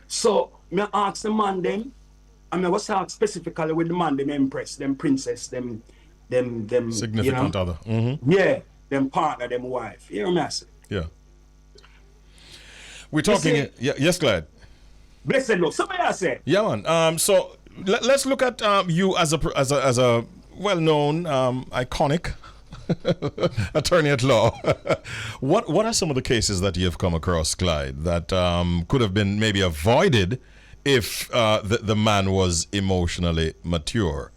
So, me ask the man them, and I was talk specifically with the man, them empress, them princess, them Significant you know? other. Mm-hmm. Yeah, them partner, them wife. You know what I say? Yeah. We're talking. Yes, Glad. Blessed Lord. Somebody else say. Yeah, man. So let's look at you as a well-known, iconic attorney at law. What are some of the cases that you've come across, Clyde, that could have been maybe avoided if the man was emotionally mature?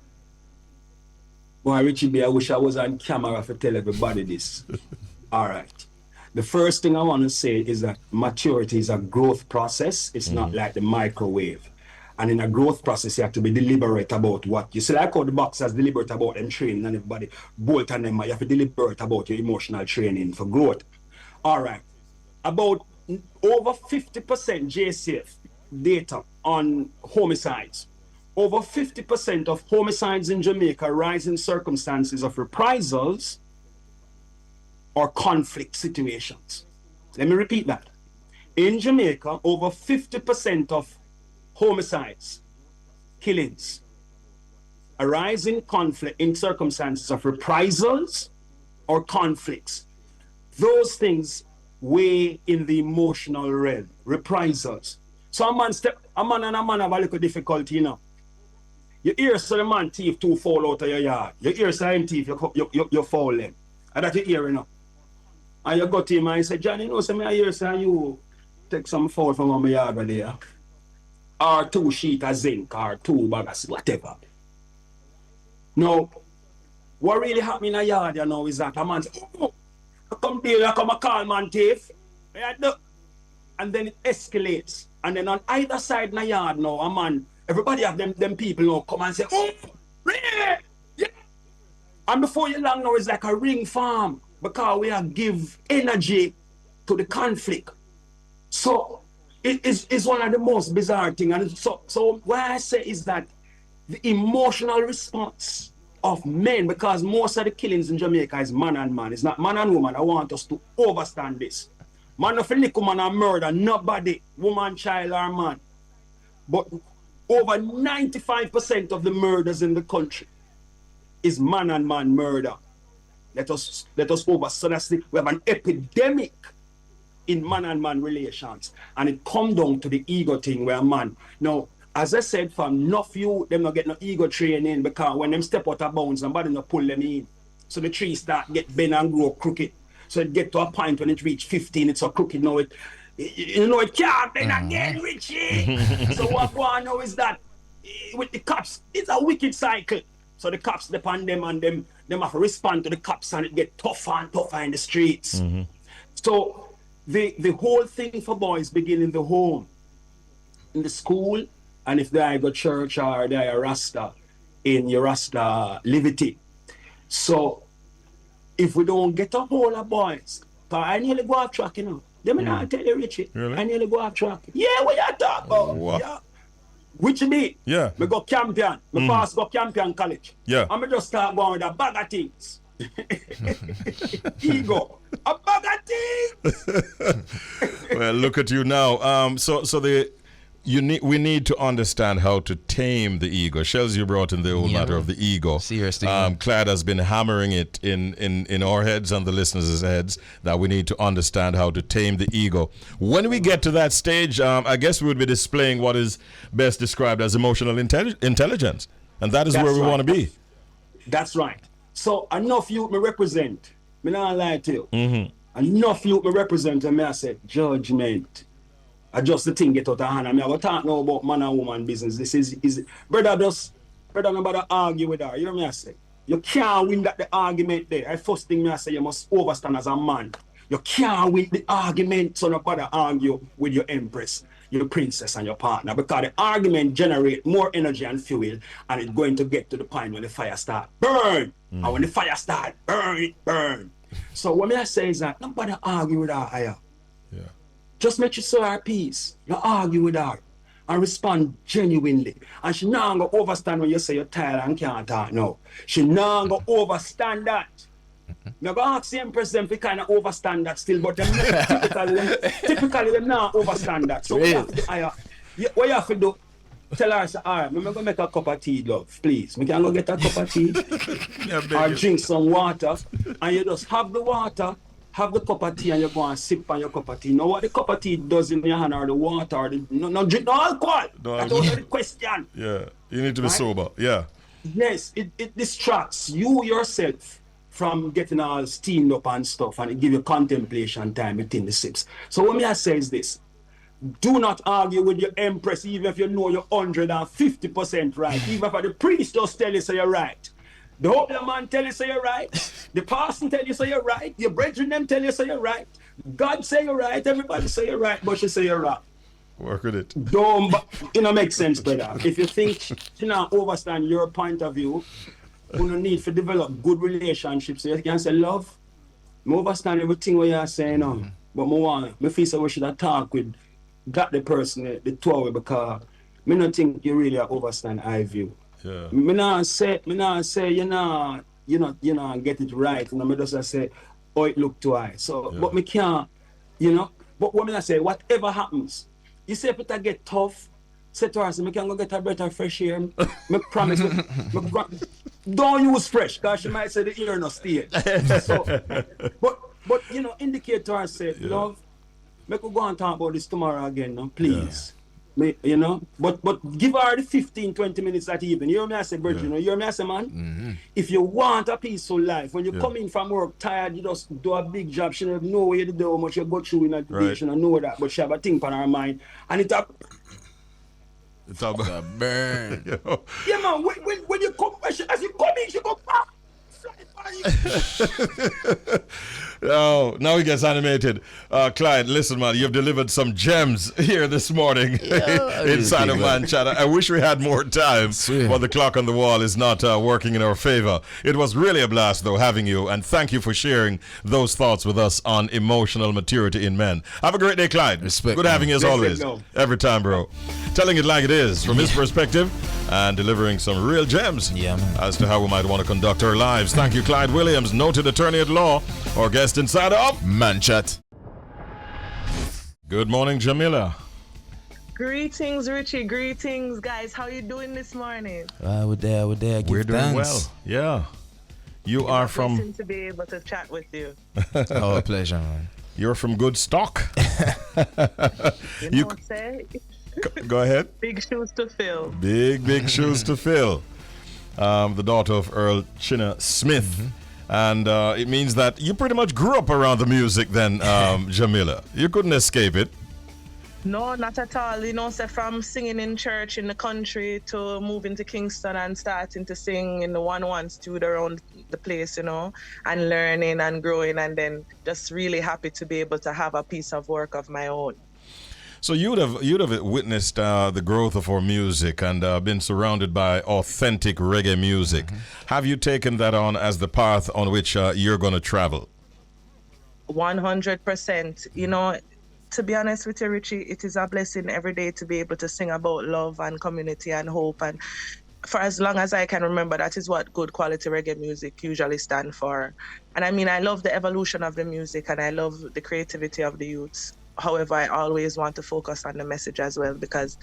Boy, Richie, I wish I was on camera to tell everybody this. All right. The first thing I want to say is that maturity is a growth process. It's not like the microwave. And in a growth process, you have to be deliberate about what you see. Like how the boxers deliberate about them training and everybody bolt on them. You have to deliberate about your emotional training for growth. All right. About over 50% JCF data on homicides. Over 50% of homicides in Jamaica rise in circumstances of reprisals or conflict situations. Let me repeat that. In Jamaica, over 50% of homicides, killings, arise in conflict in circumstances of reprisals or conflicts. Those things weigh in the emotional realm, reprisals. So a man and a man have a little difficulty, you know. You hear so the man thief two fall out of your yard. You hear so him thief, you fall them. And that you hear, you know. And you go to him and you say, Johnny, you know, so I hear so you take some fall from my yard over there. Or 2 sheets of zinc, or 2 bags, whatever. Now, what really happened in the yard, you know, is that a man say, oh, I come there, I come a call man thief. And then it escalates. And then on either side in the yard now, a man, everybody have them people now come and say, oh, yeah. And before you long now, it's like a ring farm because we have give energy to the conflict. So it is one of the most bizarre things. And so what I say is that the emotional response of men, because most of the killings in Jamaica is man and man. It's not man and woman. I want us to understand this. Man of a little man and murder, nobody, woman, child, or man. But over 95% of the murders in the country is man and man murder. Let us over. So we have an epidemic in man and man relations. And it comes down to the ego thing where man. Now, as I said, from enough you, them not get no ego training because when them step out of bounds, somebody not pull them in. So the tree start get bent and grow crooked. So it get to a point when it reach 15, it's so crooked now. It can't bend again, Richie. So what I know is that with the cops, it's a wicked cycle. So the cops depend them and them have to respond to the cops and it get tougher and tougher in the streets. So the whole thing for boys begin in the home, in the school, and if they go church or they are Rasta, in your Rasta liberty. So if we don't get a hold of boys, because I nearly go off track, you know. Let me not tell you, Richie. Really? I nearly go off track. Yeah, what you talk about? Wow. Yeah. Which me? Yeah. Me go campion. Me pass go campion college. Yeah. And me just start going with a bag of things. Ego. A bag of things. Well, look at you now. We need to understand how to tame the ego. Shelz, you brought in the whole matter of the ego. Seriously. Clad has been hammering it in our heads and the listeners' heads that we need to understand how to tame the ego. When we get to that stage, I guess we would be displaying what is best described as emotional intelligence. And that is where we want to be. That's right. So enough youth me represent. Me not lie to you. Enough youth me represent and me I say judgment. I just the thing get out of hand. I mean, I go talk now about man and woman business. This is brother nobody argue with her. You know what I say? You can't win that the argument there. The first thing I say, you must overstand as a man. You can't win the argument, so nobody argue with your empress, your princess and your partner, because the argument generate more energy and fuel, and it's going to get to the point when the fire start burn. And when the fire start burn. So what I say is that nobody argue with her higher. Just make sure her peace. You argue with her and respond genuinely. And she not gonna overstand when you say you're tired and can't talk. No. She not gonna overstand that. Now go ask the Empress them to kind of overstand that still, but them typically them not overstand that. So what you have to do, tell her, say, all right, I'm going to make a cup of tea, love, please. Me can go get a cup of tea or drink some water, and you just have the water, have the cup of tea, and you go and sip on your cup of tea. Now what the cup of tea does in your hand, or the water, or no drink no alcohol. That's only the question. Yeah, you need to be sober. Yeah. Yes, it distracts you yourself from getting all steamed up and stuff, and it give you contemplation time within the sips. So what me I say is this: do not argue with your Empress, even if you know you're 150% right. Even if the priest just tell you so you're right. The holy man tell you so you're right. The pastor tell you so you're right. Your brethren them tell you so you're right. God say you're right. Everybody say you're right, but you say you're right. Work with it. Don't, make sense, brother. If you think you not understand your point of view, you don't need to develop good relationships. So you can say, love, I understand everything what you're saying now. But I feel so we should have talk with the person, the two of you, because I don't think you really understand I view. Yeah. Me not say you know get it right. You know, me just say, oh, it look too high. So but me can't, but what me say, whatever happens, you say if it get tough, say to her, me can go get a breath of fresh air. Me promise don't use fresh, because she might say the ear no stay. So, but indicate to her, say, love, me could go and talk about this tomorrow again, no, please. Me, but give her the 15-20 minutes that evening. You hear me I say, Bridget, you hear me I say, man? If you want a peaceful life, when you come in from work tired, you just do a big job. She don't know where you do, how much you go through in a day. She don't know that, but she have a thing on her mind. And it's a burn. Yeah, man, when you come, as you come in, she go back. Oh, now he gets animated. Clyde, listen, man, you've delivered some gems here this morning inside of Man Chatter. I wish we had more time, but the clock on the wall is not working in our favor. It was really a blast, though, having you, and thank you for sharing those thoughts with us on emotional maturity in men. Have a great day, Clyde. Respect, good having you as always. Go. Every time, bro. Telling it like it is from his perspective and delivering some real gems as to how we might want to conduct our lives. Thank you, Clyde Williams, noted attorney at law, our guest inside of Man Chat. Good morning, Jah'Mila. Greetings, Richie. Greetings, guys. How you doing this morning? We're there. Give We're doing thanks. well. Yeah. You are from... Blessing to be able to chat with you. Our pleasure, man. You're from good stock. You know, say... Go ahead. Big shoes to fill. Big shoes to fill. The daughter of Earl Chinna Smith. And it means that you pretty much grew up around the music then, Jah'Mila. You couldn't escape it. No, not at all. You know, say from singing in church in the country to moving to Kingston and starting to sing in the 1-1 studio around the place, and learning and growing, and then just really happy to be able to have a piece of work of my own. So you'd have witnessed the growth of our music and been surrounded by authentic reggae music. Have you taken that on as the path on which you're going to travel? 100%. To be honest with you, Richie, it is a blessing every day to be able to sing about love and community and hope. And for as long as I can remember, that is what good quality reggae music usually stands for. And I mean, I love the evolution of the music and I love the creativity of the youths. However, I always want to focus on the message as well, because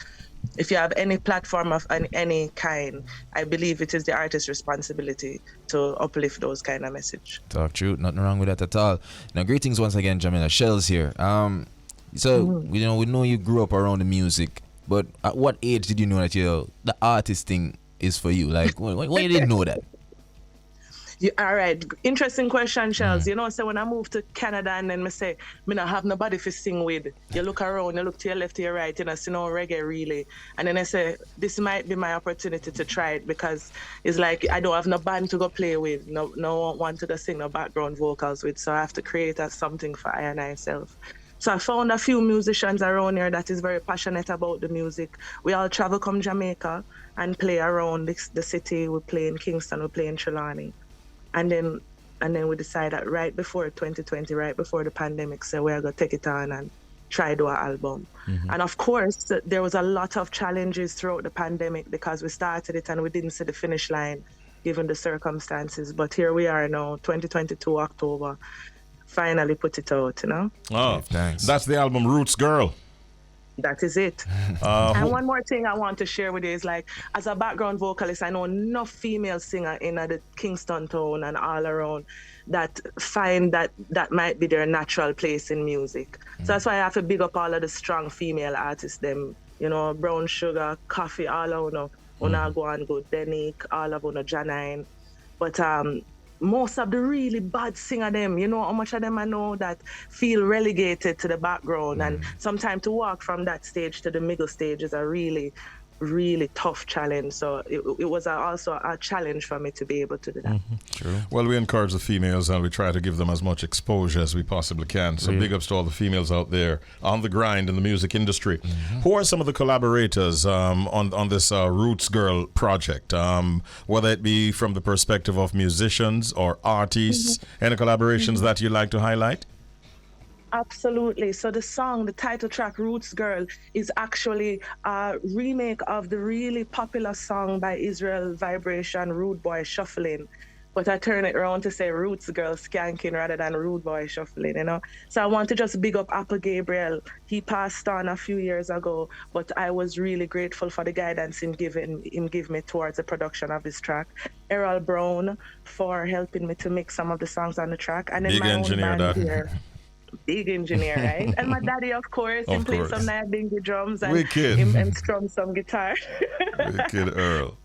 if you have any platform of any kind, I believe it is the artist's responsibility to uplift those kind of message. Talk true, nothing wrong with that at all. Now, greetings once again, Jah'Mila. Shelz here. We know you grew up around the music, but at what age did you know that the artist thing is for you? Like, when you didn't know that? All right, interesting question, Shelz. So when I moved to Canada and then I say, I don't have nobody to sing with. You look around, you look to your left, to your right, see no reggae really. And then I say, this might be my opportunity to try it, because it's like I don't have no band to go play with, no one to go sing no background vocals with. So I have to create something for I and myself. So I found a few musicians around here that is very passionate about the music. We all travel from Jamaica and play around the city. We play in Kingston, we play in Trelawney. And then we decided right before 2020, right before the pandemic, so we're going to take it on and try do an album. And of course, there was a lot of challenges throughout the pandemic because we started it and we didn't see the finish line. given the circumstances. But here we are now, 2022 October. Finally put it out, you know. Oh, thanks. That's the album Roots Girl. That is it. And one more thing I want to share with you is, like, as a background vocalist, I know enough female singer in the Kingston town and all around that find that might be their natural place in music. So that's why I have to big up all of the strong female artists, them, you know, Brown Sugar, Coffee, all of them, Una Go and Go, Denick, all of them, Janine. But most of the really bad singer them, you know how much of them I know that feel relegated to the background, and sometimes to walk from that stage to the middle stage is a really, really tough challenge. So it was also a challenge for me to be able to do that. True. Well, we encourage the females and we try to give them as much exposure as we possibly can. So big ups to all the females out there on the grind in the music industry. Who are some of the collaborators on this Roots Girl project? Whether it be from the perspective of musicians or artists, any collaborations that you'd like to highlight? Absolutely. So the song, the title track, Roots Girl, is actually a remake of the really popular song by Israel Vibration, Rude Boy Shuffling. But I turn it around to say Roots Girl Skanking rather than Rude Boy Shuffling, you know. So I want to just big up Apple Gabriel. He passed on a few years ago, but I was really grateful for the guidance him give me towards the production of this track. Errol Brown for helping me to mix some of the songs on the track. And then big my engineer, own band that. here. Big engineer, right? And my daddy, of course, he plays some nice dingy drums and him strum some guitar. Wicked Earl.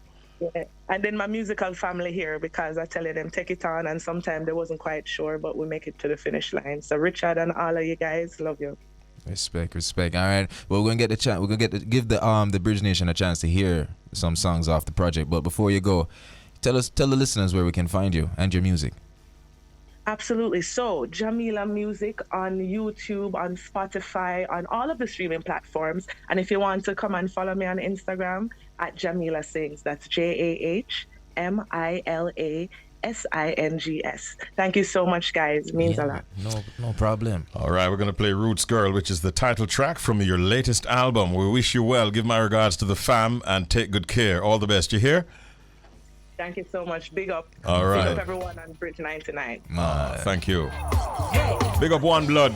Yeah. And then my musical family here, because I tell you them take it on, and sometimes they wasn't quite sure, but we make it to the finish line. So Richard and all of you guys, love you. Respect. All right. Well, we're gonna get the chance. We're gonna give the Bridge Nation a chance to hear some songs off the project. But before you go, tell the listeners where we can find you and your music. Absolutely. So, Jah'Mila Music on YouTube, on Spotify, on all of the streaming platforms. And if you want to come and follow me on Instagram at Jah'Mila Sings, that's Jah'Mila Sings. Thank you so much, guys. It means a lot. No problem. All right, we're going to play Roots Girl, which is the title track from your latest album. We wish you well. Give my regards to the fam and take good care. All the best. You hear? Thank you so much. Big up. All right. Big up everyone on Bridge 99. Thank you. Big up One Blood.